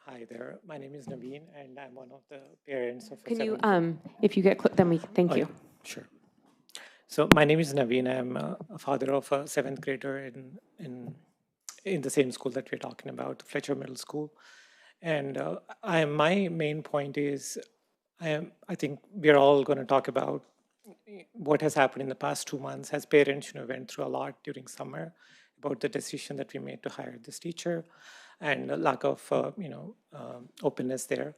Hi there. My name is Naveen, and I'm one of the parents of. Can you, if you get, then we thank you. Yeah, sure. So my name is Naveen. I'm a father of a 7th grader in the same school that we're talking about, Fletcher Middle School. And my main point is, I think we're all going to talk about what has happened in the past 2 months as parents. Went through a lot during summer about the decision that we made to hire this teacher and a lack of openness there.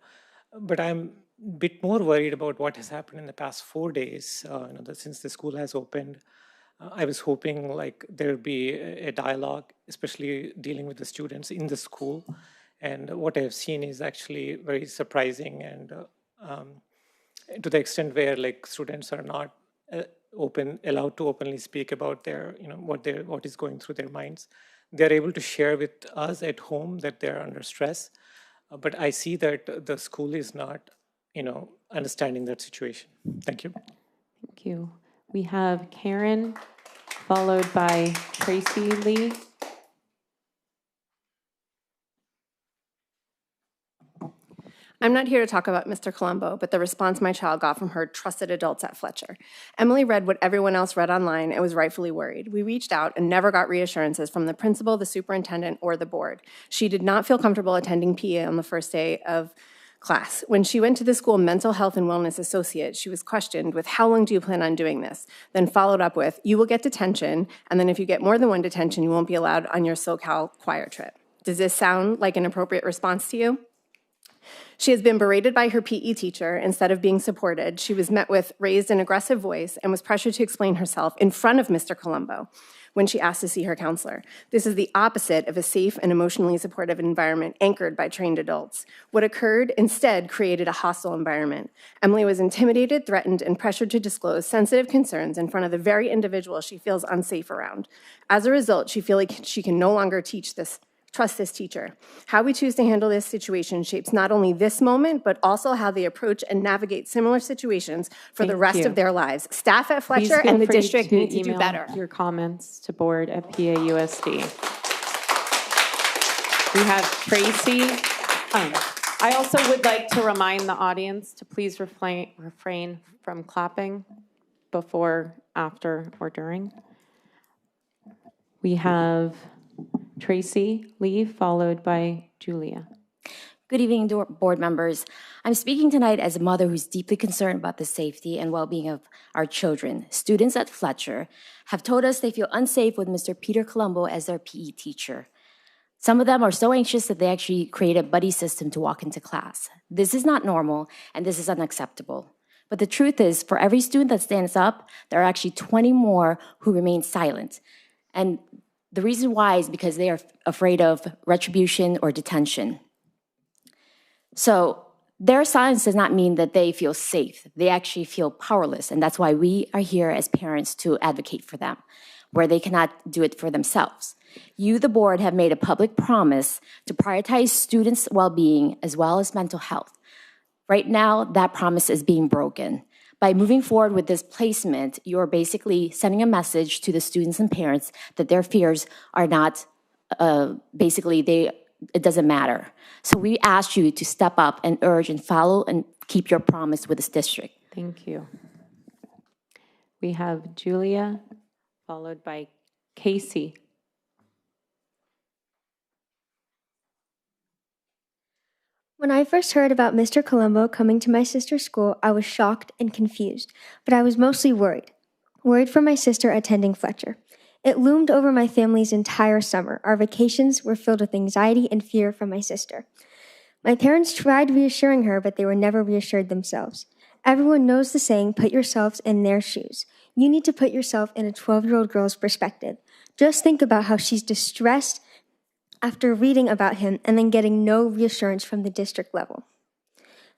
But I'm a bit more worried about what has happened in the past 4 days. Since the school has opened, I was hoping there would be a dialogue, especially dealing with the students in the school. And what I have seen is actually very surprising, and to the extent where students are not allowed to openly speak about their, what is going through their minds. They're able to share with us at home that they're under stress, but I see that the school is not, understanding that situation. Thank you. Thank you. We have Karen, followed by Tracy Lee. I'm not here to talk about Mr. Colombo, but the response my child got from her trusted adults at Fletcher. Emily read what everyone else read online and was rightfully worried. We reached out and never got reassurances from the principal, the superintendent, or the board. She did not feel comfortable attending PAEA on the first day of class. When she went to the school mental health and wellness associate, she was questioned with, how long do you plan on doing this? Then followed up with, you will get detention, and then if you get more than one detention, you won't be allowed on your SoCal choir trip. Does this sound like an appropriate response to you? She has been berated by her PE teacher instead of being supported. She was met with raised and aggressive voice and was pressured to explain herself in front of Mr. Colombo when she asked to see her counselor. This is the opposite of a safe and emotionally supportive environment anchored by trained adults. What occurred instead created a hostile environment. Emily was intimidated, threatened, and pressured to disclose sensitive concerns in front of the very individual she feels unsafe around. As a result, she feels like she can no longer trust this teacher. How we choose to handle this situation shapes not only this moment, but also how they approach and navigate similar situations for the rest of their lives. Staff at Fletcher and the district need to do better. Your comments to board at PAUSD. We have Tracy. I also would like to remind the audience to please refrain from clapping before, after, or during. We have Tracy Lee, followed by Julia. Good evening, board members. I'm speaking tonight as a mother who's deeply concerned about the safety and well-being of our children. Students at Fletcher have told us they feel unsafe with Mr. Peter Colombo as their PE teacher. Some of them are so anxious that they actually create a buddy system to walk into class. This is not normal, and this is unacceptable. But the truth is, for every student that stands up, there are actually 20 more who remain silent. And the reason why is because they are afraid of retribution or detention. So their silence does not mean that they feel safe. They actually feel powerless, and that's why we are here as parents to advocate for them, where they cannot do it for themselves. You, the board, have made a public promise to prioritize students' well-being as well as mental health. Right now, that promise is being broken. By moving forward with this placement, you're basically sending a message to the students and parents that their fears are not, it doesn't matter. So we ask you to step up and urge and follow and keep your promise with this district. Thank you. We have Julia, followed by Casey. When I first heard about Mr. Colombo coming to my sister's school, I was shocked and confused, but I was mostly worried. Worried for my sister attending Fletcher. It loomed over my family's entire summer. Our vacations were filled with anxiety and fear for my sister. My parents tried reassuring her, but they were never reassured themselves. Everyone knows the saying, put yourselves in their shoes. You need to put yourself in a 12-year-old girl's perspective. Just think about how she's distressed after reading about him and then getting no reassurance from the district level.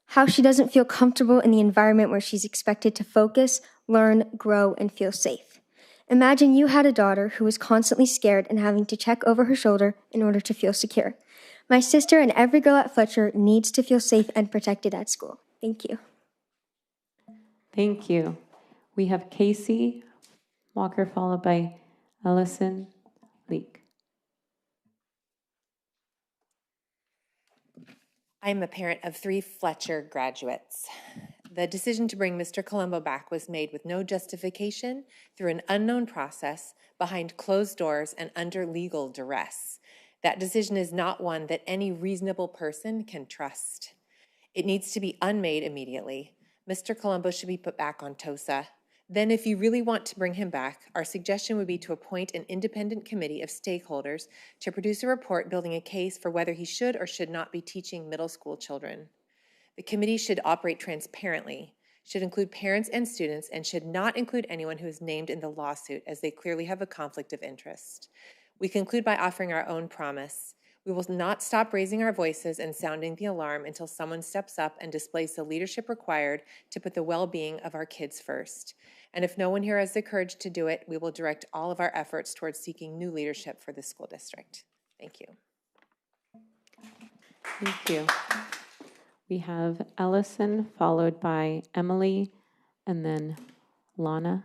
How she doesn't feel comfortable in the environment where she's expected to focus, learn, grow, and feel safe. Imagine you had a daughter who was constantly scared and having to check over her shoulder in order to feel secure. My sister and every girl at Fletcher needs to feel safe and protected at school. Thank you. Thank you. We have Casey Walker, followed by Ellison Leak. I'm a parent of 3 Fletcher graduates. The decision to bring Mr. Colombo back was made with no justification, through an unknown process, behind closed doors, and under legal duress. That decision is not one that any reasonable person can trust. It needs to be unmade immediately. Mr. Colombo should be put back on TOSA. Then, if you really want to bring him back, our suggestion would be to appoint an independent committee of stakeholders to produce a report building a case for whether he should or should not be teaching middle school children. The committee should operate transparently, should include parents and students, and should not include anyone who is named in the lawsuit, as they clearly have a conflict of interest. We conclude by offering our own promise. We will not stop raising our voices and sounding the alarm until someone steps up and displays the leadership required to put the well-being of our kids first. And if no one here has the courage to do it, we will direct all of our efforts towards seeking new leadership for the school district. Thank you. Thank you. We have Ellison, followed by Emily, and then Lana.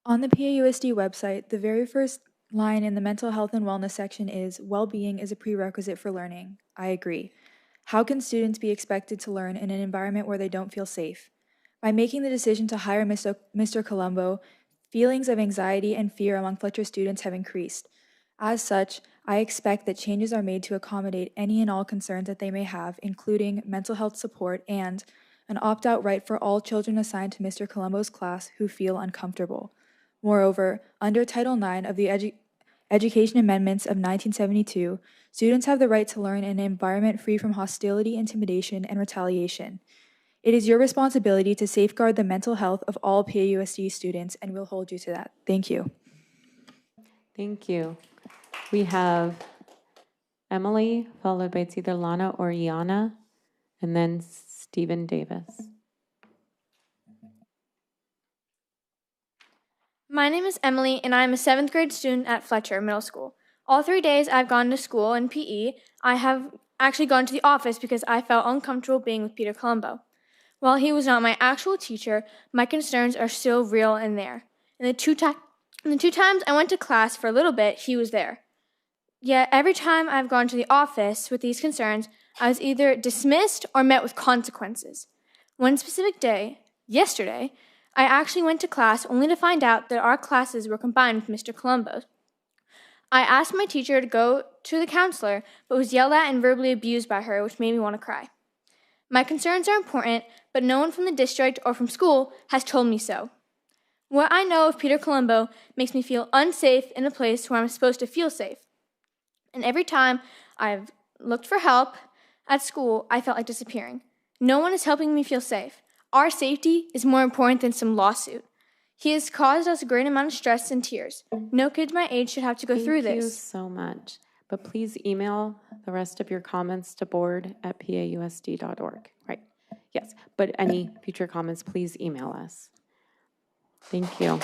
On the PAUSD website, the very first line in the mental health and wellness section is, well-being is a prerequisite for learning. I agree. How can students be expected to learn in an environment where they don't feel safe? By making the decision to hire Mr. Colombo, feelings of anxiety and fear among Fletcher students have increased. As such, I expect that changes are made to accommodate any and all concerns that they may have, including mental health support and an opt-out right for all children assigned to Mr. Colombo's class who feel uncomfortable. Moreover, under Title IX of the Education Amendments of 1972, students have the right to learn in an environment free from hostility, intimidation, and retaliation. It is your responsibility to safeguard the mental health of all PAUSD students, and we'll hold you to that. Thank you. Thank you. We have Emily, followed by it's either Lana or Iana, and then Stephen Davis. My name is Emily, and I am a 7th grade student at Fletcher Middle School. All 3 days I've gone to school in PE, I have actually gone to the office because I felt uncomfortable being with Peter Colombo. While he was not my actual teacher, my concerns are still real and there. And the two times I went to class for a little bit, he was there. Yet every time I've gone to the office with these concerns, I was either dismissed or met with consequences. One specific day, yesterday, I actually went to class only to find out that our classes were combined with Mr. Colombo's. I asked my teacher to go to the counselor, but was yelled at and verbally abused by her, which made me want to cry. My concerns are important, but no one from the district or from school has told me so. What I know of Peter Colombo makes me feel unsafe in a place where I'm supposed to feel safe. And every time I've looked for help at school, I felt like disappearing. No one is helping me feel safe. Our safety is more important than some lawsuit. He has caused us a great amount of stress and tears. No kids my age should have to go through this. Thank you so much. But please email the rest of your comments to board@pausd.org. Right. Yes. But any future comments, please email us. Thank you.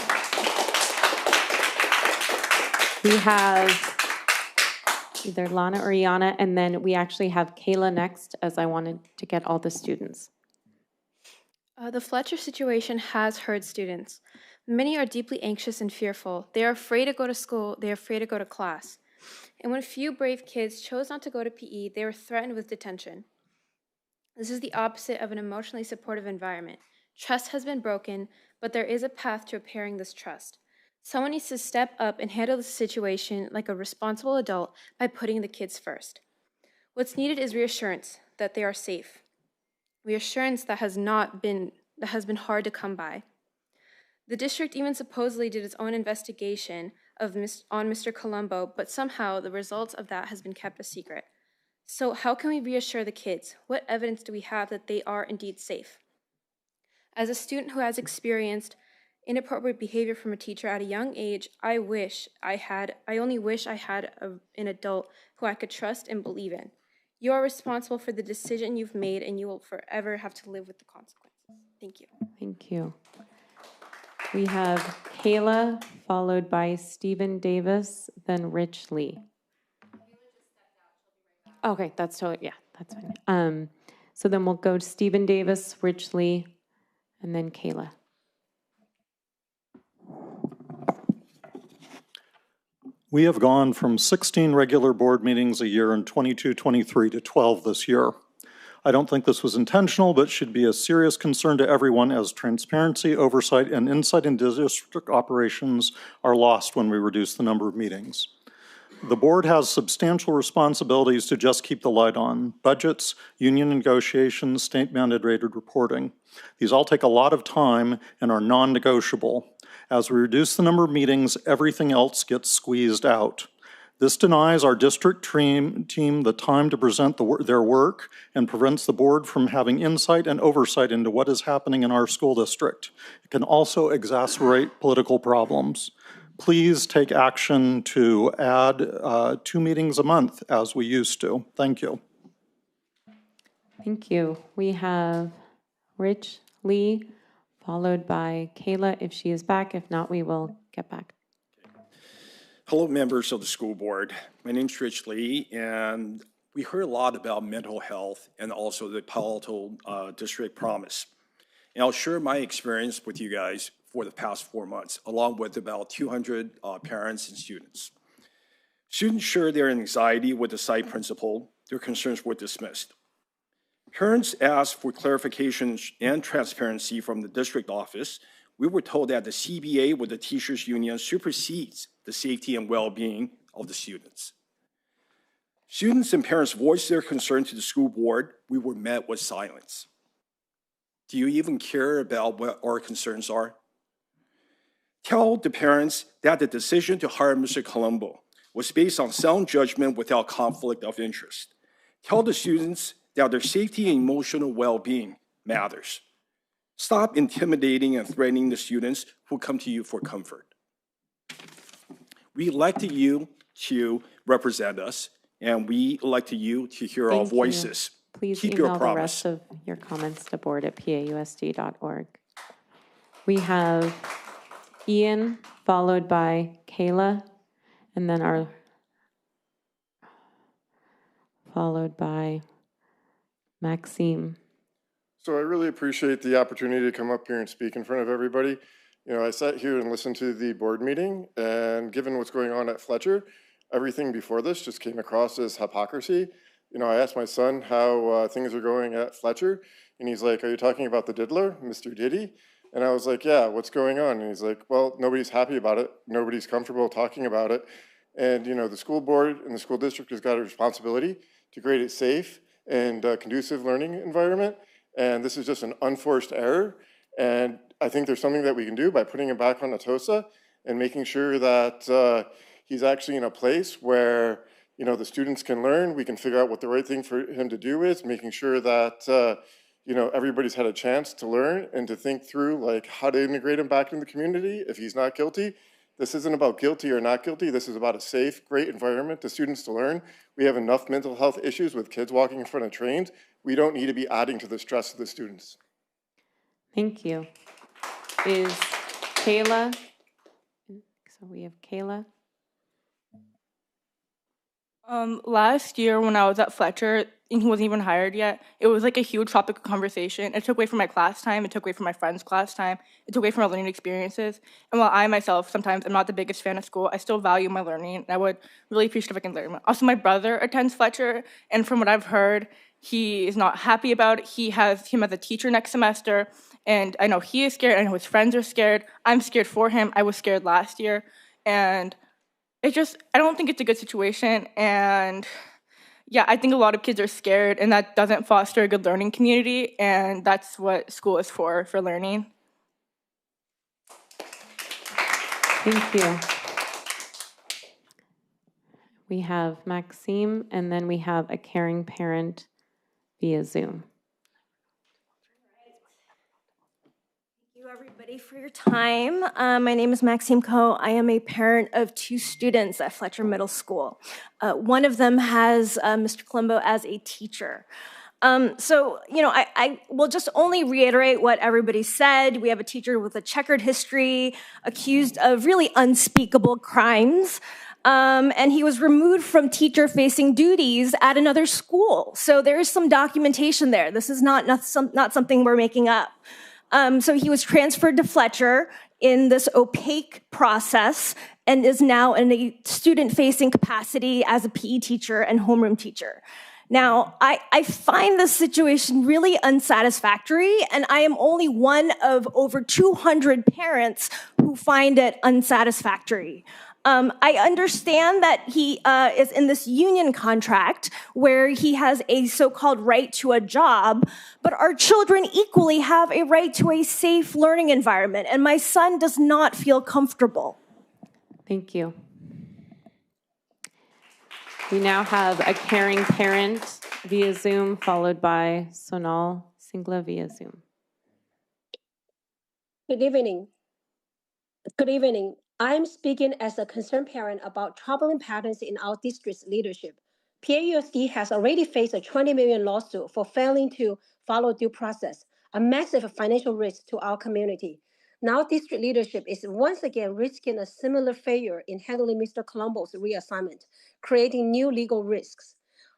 We have either Lana or Iana, and then we actually have Kayla next, as I wanted to get all the students. The Fletcher situation has hurt students. Many are deeply anxious and fearful. They are afraid to go to school. They are afraid to go to class. And when a few brave kids chose not to go to PE, they were threatened with detention. This is the opposite of an emotionally supportive environment. Trust has been broken, but there is a path to repairing this trust. Someone needs to step up and handle the situation like a responsible adult by putting the kids first. What's needed is reassurance that they are safe. Reassurance that has been hard to come by. The district even supposedly did its own investigation on Mr. Colombo, but somehow the results of that has been kept a secret. So how can we reassure the kids? What evidence do we have that they are indeed safe? As a student who has experienced inappropriate behavior from a teacher at a young age, I only wish I had an adult who I could trust and believe in. You are responsible for the decision you've made, and you will forever have to live with the consequences. Thank you. Thank you. We have Kayla, followed by Stephen Davis, then Rich Lee. Okay, that's totally, yeah, that's fine. So then we'll go to Stephen Davis, Rich Lee, and then Kayla. We have gone from 16 regular board meetings a year in 22-23 to 12 this year. I don't think this was intentional, but should be a serious concern to everyone as transparency, oversight, and insight into district operations are lost when we reduce the number of meetings. The board has substantial responsibilities to just keep the light on: budgets, union negotiations, state-mandated reporting. These all take a lot of time and are non-negotiable. As we reduce the number of meetings, everything else gets squeezed out. This denies our district team the time to present their work and prevents the board from having insight and oversight into what is happening in our school district. It can also exacerbate political problems. Please take action to add 2 meetings a month as we used to. Thank you. Thank you. We have Rich Lee, followed by Kayla if she is back. If not, we will get back. Hello, members of the school board. My name is Rich Lee, and we heard a lot about mental health and also the Palo Alto District Promise. And I'll share my experience with you guys for the past 4 months, along with about 200 parents and students. Students shared their anxiety with the site principal. Their concerns were dismissed. Parents asked for clarification and transparency from the district office. We were told that the CBA with the teachers union supersedes the safety and well-being of the students. Students and parents voiced their concern to the school board. We were met with silence. Do you even care about what our concerns are? Tell the parents that the decision to hire Mr. Colombo was based on sound judgment without conflict of interest. Tell the students that their safety and emotional well-being matters. Stop intimidating and threatening the students who come to you for comfort. We elected you to represent us, and we elected you to hear our voices. Please Keep email your the promise. rest of your comments to board@pausd.org. We have Ian, followed by Kayla, and then followed by Maxime. So I really appreciate the opportunity to come up here and speak in front of everybody. You know, I sat here and listened to the board meeting, and given what's going on at Fletcher, everything before this just came across as hypocrisy. You know, I asked my son how things are going at Fletcher, and he's like, "Are you talking about the diddler, Mr. Diddy?" And I was like, "Yeah, what's going on?" And he's like, "Well, nobody's happy about it. Nobody's comfortable talking about it. And, you know, the school board and the school district has got a responsibility to create a safe and conducive learning environment. And this is just an unforced error. And I think there's something that we can do by putting him back on Atosa and making sure that he's actually in a place where, you know, the students can learn. We can figure out what the right thing for him to do is, making sure that, you know, everybody's had a chance to learn and to think through like how to integrate him back in the community if he's not guilty. This isn't about guilty or not guilty. This is about a safe, great environment for students to learn. We have enough mental health issues with kids walking in front of trains. We don't need to be adding to the stress of the students. Thank you. Is Kayla, so we have Kayla. Last year when I was at Fletcher and he wasn't even hired yet, it was like a huge topic of conversation. It took away from my class time, it took away from my friends' class time, it took away from my learning experiences. And while I myself sometimes am not the biggest fan of school, I still value my learning and I would really appreciate if I can learn more. Also, my brother attends Fletcher, and from what I've heard, he is not happy about it. He has him as a teacher next semester, and I know he is scared, I know his friends are scared. I'm scared for him. I was scared last year, and I don't think it's a good situation. And yeah, I think a lot of kids are scared, and that doesn't foster a good learning community. And that's what school is for learning. Thank you. We have Maxime, and then we have a caring parent via Zoom. Thank you, everybody, for your time. My name is Maxime Coe. I am a parent of 2 students at Fletcher Middle School. One of them has Mr. Colombo as a teacher. I will just only reiterate what everybody said. We have a teacher with a checkered history, accused of really unspeakable crimes. And he was removed from teacher-facing duties at another school. So there is some documentation there. This is not something we're making up. So he was transferred to Fletcher in this opaque process and is now in a student-facing capacity as a PE teacher and homeroom teacher. Now, I find this situation really unsatisfactory, and I am only one of over 200 parents who find it unsatisfactory. I understand that he is in this union contract where he has a so-called right to a job, but our children equally have a right to a safe learning environment, and my son does not feel comfortable. Thank you. We now have a caring parent via Zoom, followed by Sonal Singla via Zoom. Good evening. Good evening. I'm speaking as a concerned parent about troubling patterns in our district's leadership. PAEA has already faced a $20 million lawsuit for failing to follow due process, a massive financial risk to our community. Now district leadership is once again risking a similar failure in handling Mr. Colombo's reassignment, creating new legal risks.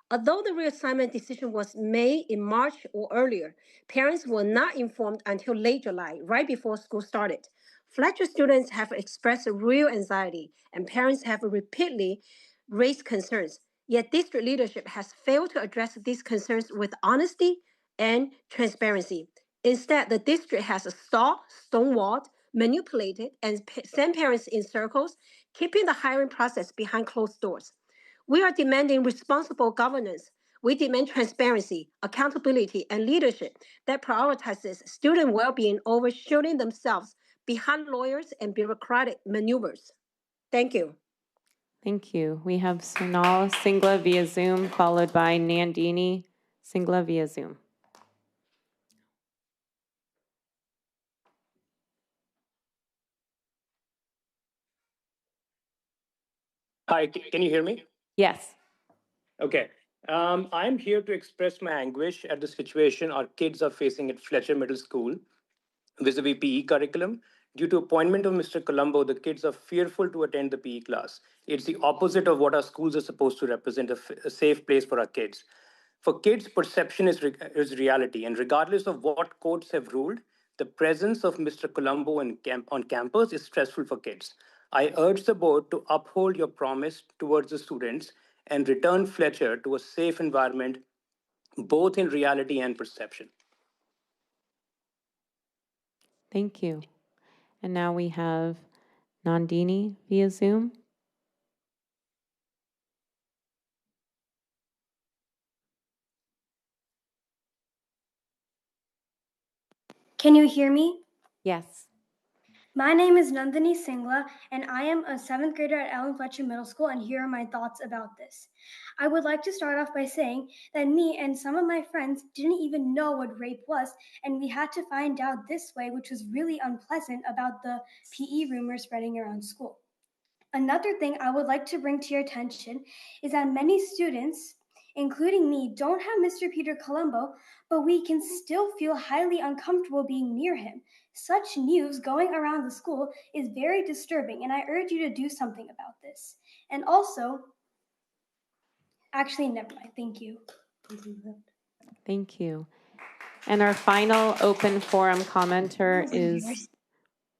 Although the reassignment decision was made in March or earlier, parents were not informed until late July, right before school started. Fletcher students have expressed real anxiety, and parents have repeatedly raised concerns. Yet district leadership has failed to address these concerns with honesty and transparency. Instead, the district has stonewalled, manipulated, and sent parents in circles, keeping the hiring process behind closed doors. We are demanding responsible governance. We demand transparency, accountability, and leadership that prioritizes student well-being over shielding themselves behind lawyers and bureaucratic maneuvers. Thank you. Thank you. We have Sonal Singla via Zoom, followed by Nandini Singla via Zoom. Hi, can you hear me? Yes. Okay. I'm here to express my anguish at the situation our kids are facing at Fletcher Middle School vis-a-vis PE curriculum. Due to appointment of Mr. Colombo, the kids are fearful to attend the PE class. It's the opposite of what our schools are supposed to represent, a safe place for our kids. For kids, perception is reality, and regardless of what courts have ruled, the presence of Mr. Colombo on campus is stressful for kids. I urge the board to uphold your promise towards the students and return Fletcher to a safe environment, both in reality and perception. Thank you. And now we have Nandini via Zoom. Can you hear me? Yes. My name is Nandini Singla, and I am a 7th grader at Allen Fletcher Middle School, and here are my thoughts about this. I would like to start off by saying that me and some of my friends didn't even know what rape was, and we had to find out this way, which was really unpleasant about the PE rumors spreading around school. Another thing I would like to bring to your attention is that many students, including me, don't have Mr. Peter Colombo, but we can still feel highly uncomfortable being near him. Such news going around the school is very disturbing, and I urge you to do something about this. And also, Actually, never mind. Thank you. Thank you. And our final open forum commenter is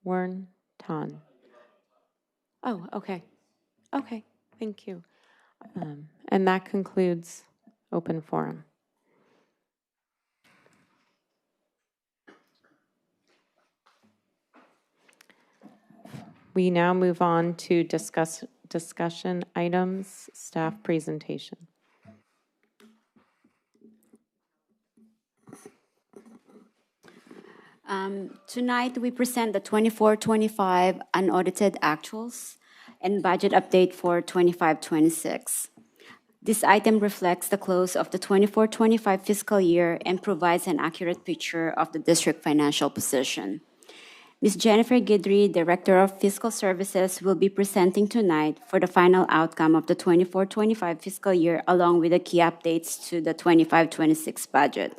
Warren Tan. Oh, okay. Okay, thank you. And that concludes open forum. We now move on to discussion items, staff presentation. Tonight, we present the 24-25 unaudited actuals and budget update for 25-26. This item reflects the close of the 24-25 fiscal year and provides an accurate picture of the district financial position. Ms. Jennifer Guidry, Director of Fiscal Services, will be presenting tonight for the final outcome of the 24-25 fiscal year, along with the key updates to the 25-26 budget.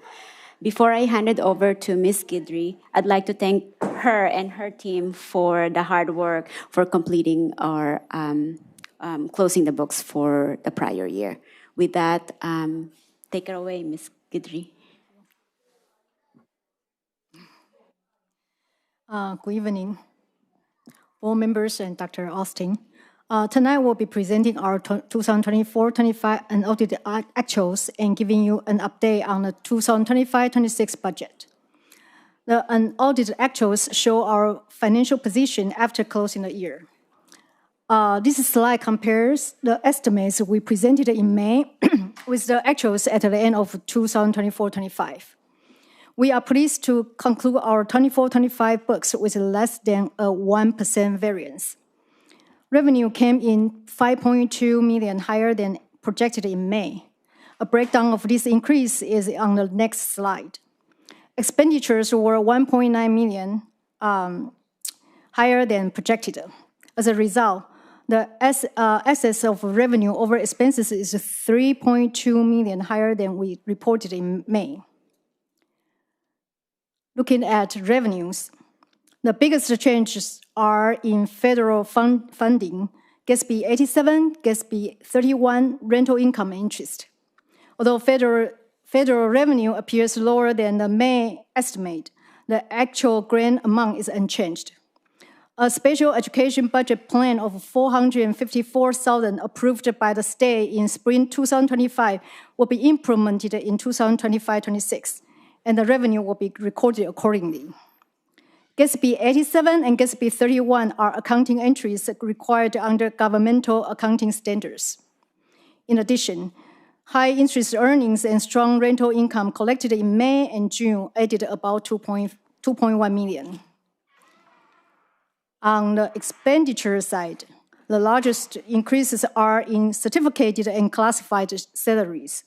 Before I hand it over to Ms. Guidry, I'd like to thank her and her team for the hard work for completing our closing the books for the prior year. With that, take it away, Ms. Guidry. Good evening, board members and Dr. Austin. Tonight we'll be presenting our 2024-25 unaudited actuals and giving you an update on the 2025-26 budget. The unaudited actuals show our financial position after closing the year. This slide compares the estimates we presented in May with the actuals at the end of 2024-25. We are pleased to conclude our 24-25 books with less than a 1% variance. Revenue came in $5.2 million higher than projected in May. A breakdown of this increase is on the next slide. Expenditures were $1.9 million higher than projected. As a result, the excess of revenue over expenses is $3.2 million higher than we reported in May. Looking at revenues, the biggest changes are in federal funding, GSB 87, GSB 31, rental income and interest. Although federal revenue appears lower than the May estimate, the actual grant amount is unchanged. A special education budget plan of $454,000 approved by the state in spring 2025 will be implemented in 2025-26, and the revenue will be recorded accordingly. GSB 87 and GSB 31 are accounting entries required under governmental accounting standards. In addition, high interest earnings and strong rental income collected in May and June added about $2.1 million. On the expenditure side, the largest increases are in certificated and classified salaries.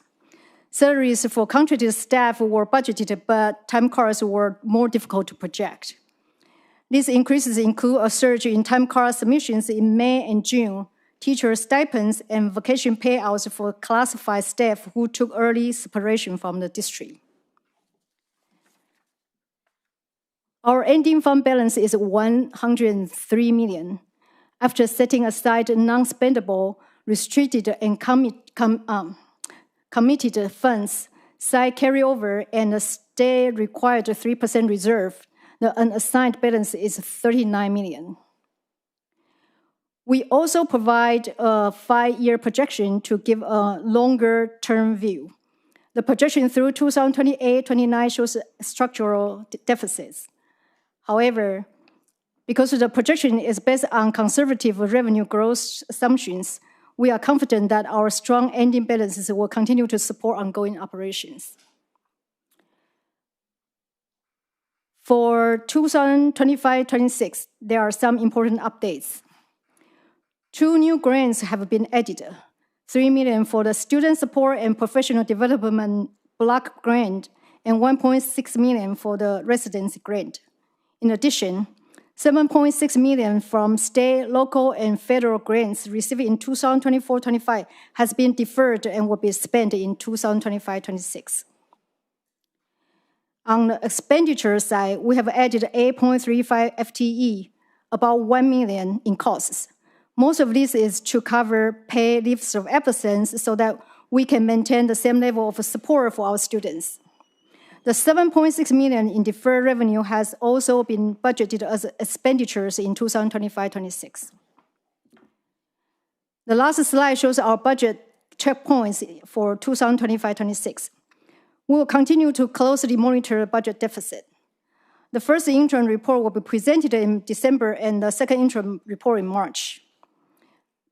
Salaries for contracted staff were budgeted, but time cards were more difficult to project. These increases include a surge in time card submissions in May and June, teacher stipends, and vacation payouts for classified staff who took early separation from the district. Our ending fund balance is $103 million. After setting aside non-spendable, restricted, and committed funds, side carryover, and a state-required 3% reserve, the unassigned balance is $39 million. We also provide a 5-year projection to give a longer-term view. The projection through 2028-29 shows structural deficits. However, because the projection is based on conservative revenue growth assumptions, we are confident that our strong ending balances will continue to support ongoing operations. For 2025-26, there are some important updates. 2 new grants have been added, $3 million for the Student Support and Professional Development Block Grant and $1.6 million for the Residency Grant. In addition, $7.6 million from state, local, and federal grants received in 2024-25 has been deferred and will be spent in 2025-26. On the expenditure side, we have added 8.35 FTE, about $1 million in costs. Most of this is to cover paid leaves of absence so that we can maintain the same level of support for our students. The $7.6 million in deferred revenue has also been budgeted as expenditures in 2025-26. The last slide shows our budget checkpoints for 2025-26. We will continue to closely monitor the budget deficit. The first interim report will be presented in December and the second interim report in March.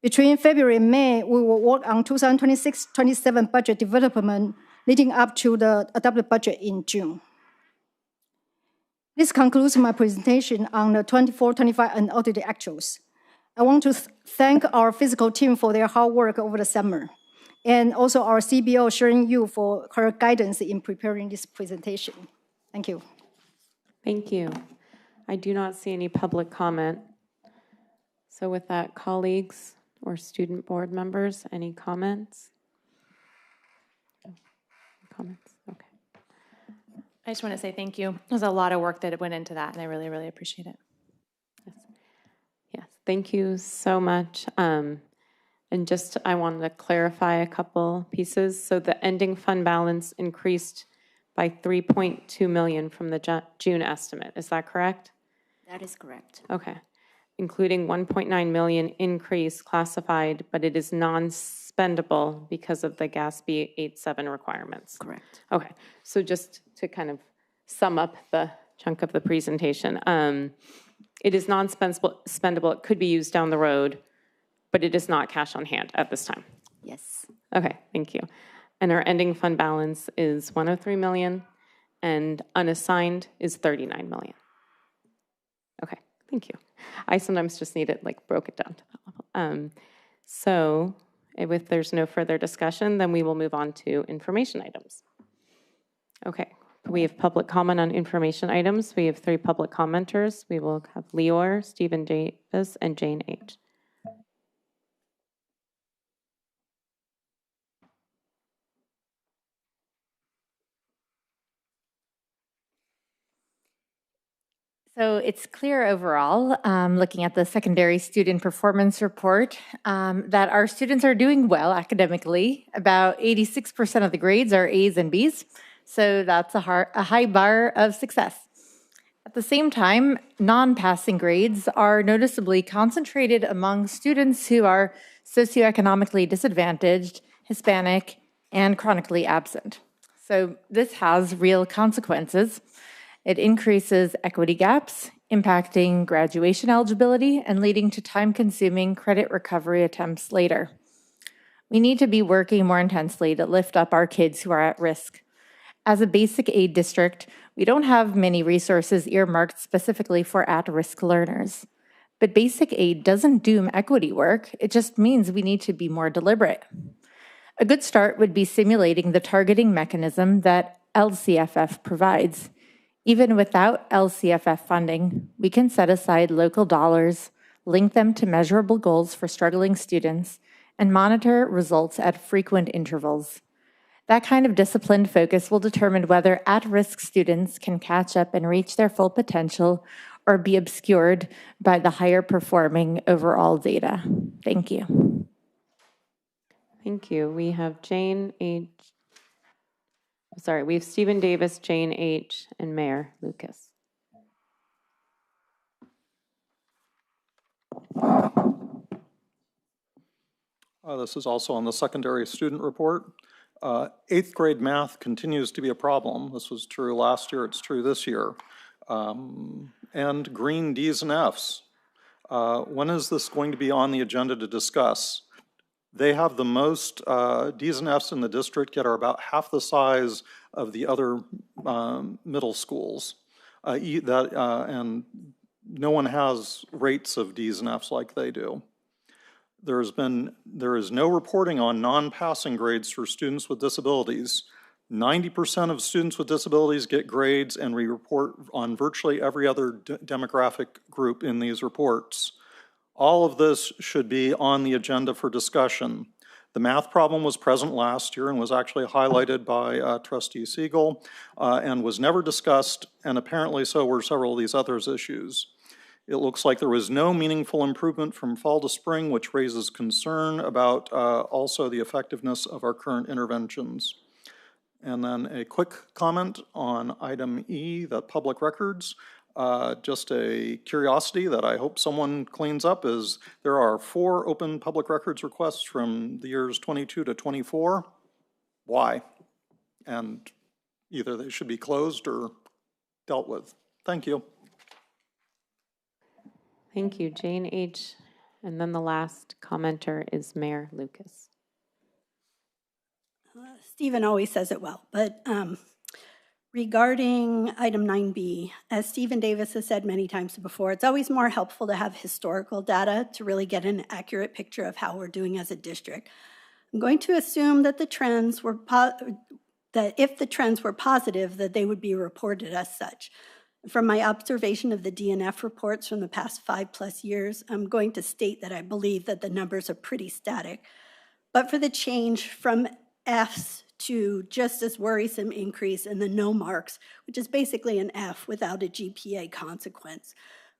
Between February and May, we will work on 2026-27 budget development leading up to the adopted budget in June. This concludes my presentation on the 24-25 unaudited actuals. I want to thank our physical team for their hard work over the summer, and also our CBO Sharon Yu for her guidance in preparing this presentation. Thank you. Thank you. I do not see any public comment. So with that, colleagues or student board members, any comments? Comments? Okay. I just want to say thank you. There's a lot of work that went into that, and I really, really appreciate it. Yes, thank you so much. And just, I wanted to clarify a couple pieces. So the ending fund balance increased by $3.2 million from the June estimate. Is that correct? That is correct. Okay. Including $1.9 million increase classified, but it is non-spendable because of the GASB 87 requirements. Correct. Okay. So just to kind of sum up the chunk of the presentation, it is non-spendable. It could be used down the road, but it is not cash on hand at this time. Yes. Okay, thank you. And our ending fund balance is $103 million, and unassigned is $39 million. Okay, thank you. I sometimes just need it, like, broke it down to that level. So if there's no further discussion, then we will move on to information items. Okay, we have public comment on information items. We have 3 public commenters. We will have Leor, Stephen Davis, and Jane H. So it's clear overall, looking at the secondary student performance report, that our students are doing well academically. About 86% of the grades are A's and B's, so that's a high bar of success. At the same time, non-passing grades are noticeably concentrated among students who are socioeconomically disadvantaged, Hispanic, and chronically absent. So this has real consequences. It increases equity gaps, impacting graduation eligibility and leading to time-consuming credit recovery attempts later. We need to be working more intensely to lift up our kids who are at risk. As a basic aid district, we don't have many resources earmarked specifically for at-risk learners. But basic aid doesn't doom equity work, it just means we need to be more deliberate. A good start would be simulating the targeting mechanism that LCFF provides. Even without LCFF funding, we can set aside local dollars, link them to measurable goals for struggling students, and monitor results at frequent intervals. That kind of disciplined focus will determine whether at-risk students can catch up and reach their full potential or be obscured by the higher performing overall data. Thank you. Thank you. We have Jane H. Sorry, we have Stephen Davis, Jane H., and Mayor Lucas. This is also on the secondary student report. 8th grade math continues to be a problem. This was true last year, it's true this year. And green D's and F's. When is this going to be on the agenda to discuss? They have the most D's and F's in the district, yet are about half the size of the other middle schools. And no one has rates of D's and F's like they do. There is no reporting on non-passing grades for students with disabilities. 90% of students with disabilities get grades, and we report on virtually every other demographic group in these reports. All of this should be on the agenda for discussion. The math problem was present last year and was actually highlighted by Trustee Siegel and was never discussed, and apparently so were several of these other issues. It looks like there was no meaningful improvement from fall to spring, which raises concern about also the effectiveness of our current interventions. And then a quick comment on item E, the public records. Just a curiosity that I hope someone cleans up is there are 4 open public records requests from the years 22 to 24. Why? And either they should be closed or dealt with. Thank you. Thank you, Jane H. And then the last commenter is Mayor Lucas. Stephen always says it well, but regarding item 9B, as Stephen Davis has said many times before, it's always more helpful to have historical data to really get an accurate picture of how we're doing as a district. I'm going to assume that the trends were that if the trends were positive, that they would be reported as such. From my observation of the DNF reports from the past 5+ years, I'm going to state that I believe that the numbers are pretty static. But for the change from Fs to just as worrisome increase in the no marks, which is basically an F without a GPA consequence.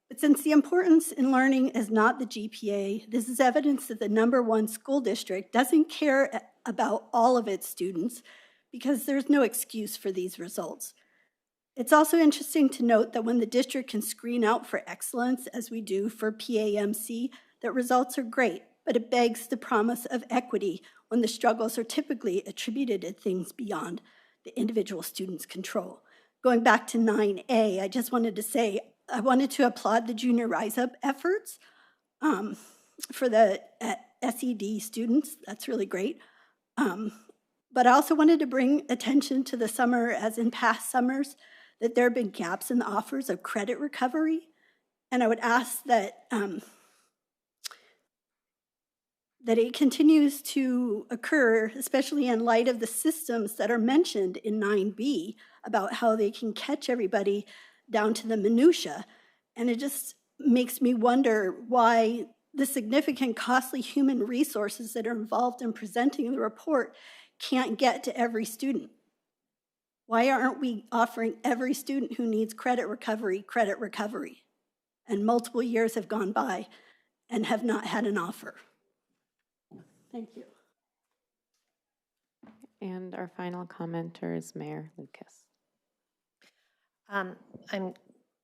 But since the importance in learning is not the GPA, this is evidence that the #1 school district doesn't care about all of its students because there's no excuse for these results. It's also interesting to note that when the district can screen out for excellence, as we do for PAMC, that results are great, but it begs the promise of equity when the struggles are typically attributed to things beyond the individual student's control. Going back to 9A, I just wanted to say, I wanted to applaud the junior Rise Up efforts for the SED students. That's really great. But I also wanted to bring attention to the summer, as in past summers, that there have been gaps in the offers of credit recovery. And I would ask that that it continues to occur, especially in light of the systems that are mentioned in 9B about how they can catch everybody down to the minutia. And it just makes me wonder why the significant costly human resources that are involved in presenting the report can't get to every student. Why aren't we offering every student who needs credit recovery? And multiple years have gone by and have not had an offer. Thank you. And our final commenter is Mayor Lucas. I'm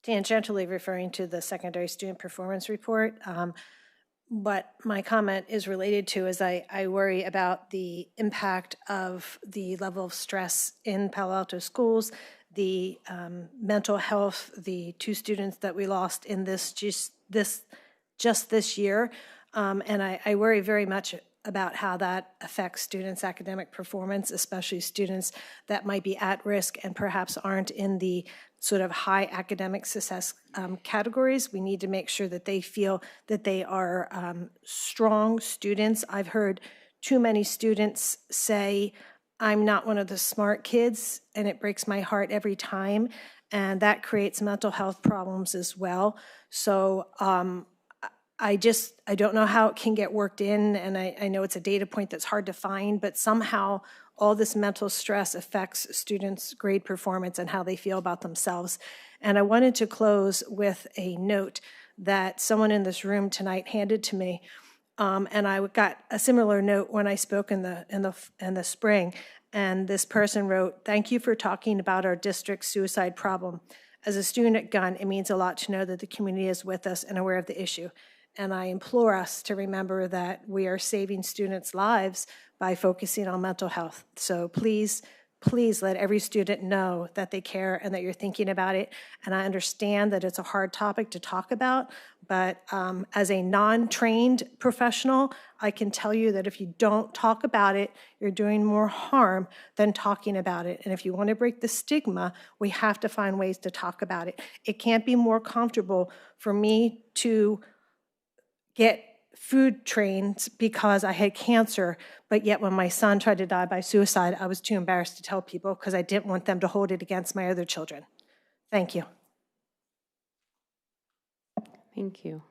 tangentially referring to the secondary student performance report. What my comment is related to is I worry about the impact of the level of stress in Palo Alto schools, the mental health, the 2 students that we lost in just this year. And I worry very much about how that affects students' academic performance, especially students that might be at risk and perhaps aren't in the sort of high academic success categories. We need to make sure that they feel that they are strong students. I've heard too many students say, I'm not one of the smart kids, and it breaks my heart every time. And that creates mental health problems as well. So I don't know how it can get worked in, and I know it's a data point that's hard to find, but somehow all this mental stress affects students' grade performance and how they feel about themselves. And I wanted to close with a note that someone in this room tonight handed to me, and I got a similar note when I spoke in the spring. And this person wrote, "Thank you for talking about our district's suicide problem. As a student at Gunn, it means a lot to know that the community is with us and aware of the issue. And I implore us to remember that we are saving students' lives by focusing on mental health. So please, please let every student know that they care and that you're thinking about it. And I understand that it's a hard topic to talk about, but as a non-trained professional, I can tell you that if you don't talk about it, you're doing more harm than talking about it. And if you want to break the stigma, we have to find ways to talk about it. It can't be more comfortable for me to get food trained because I had cancer, but yet when my son tried to die by suicide, I was too embarrassed to tell people because I didn't want them to hold it against my other children. Thank you. Thank you.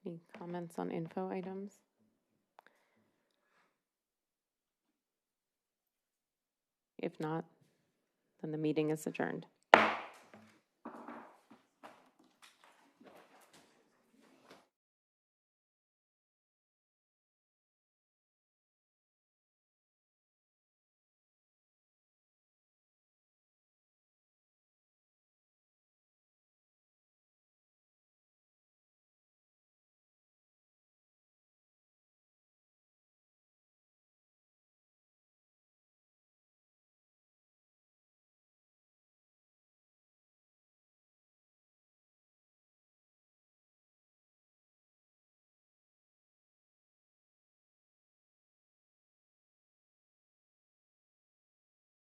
Any comments on info items? If not, then the meeting is adjourned.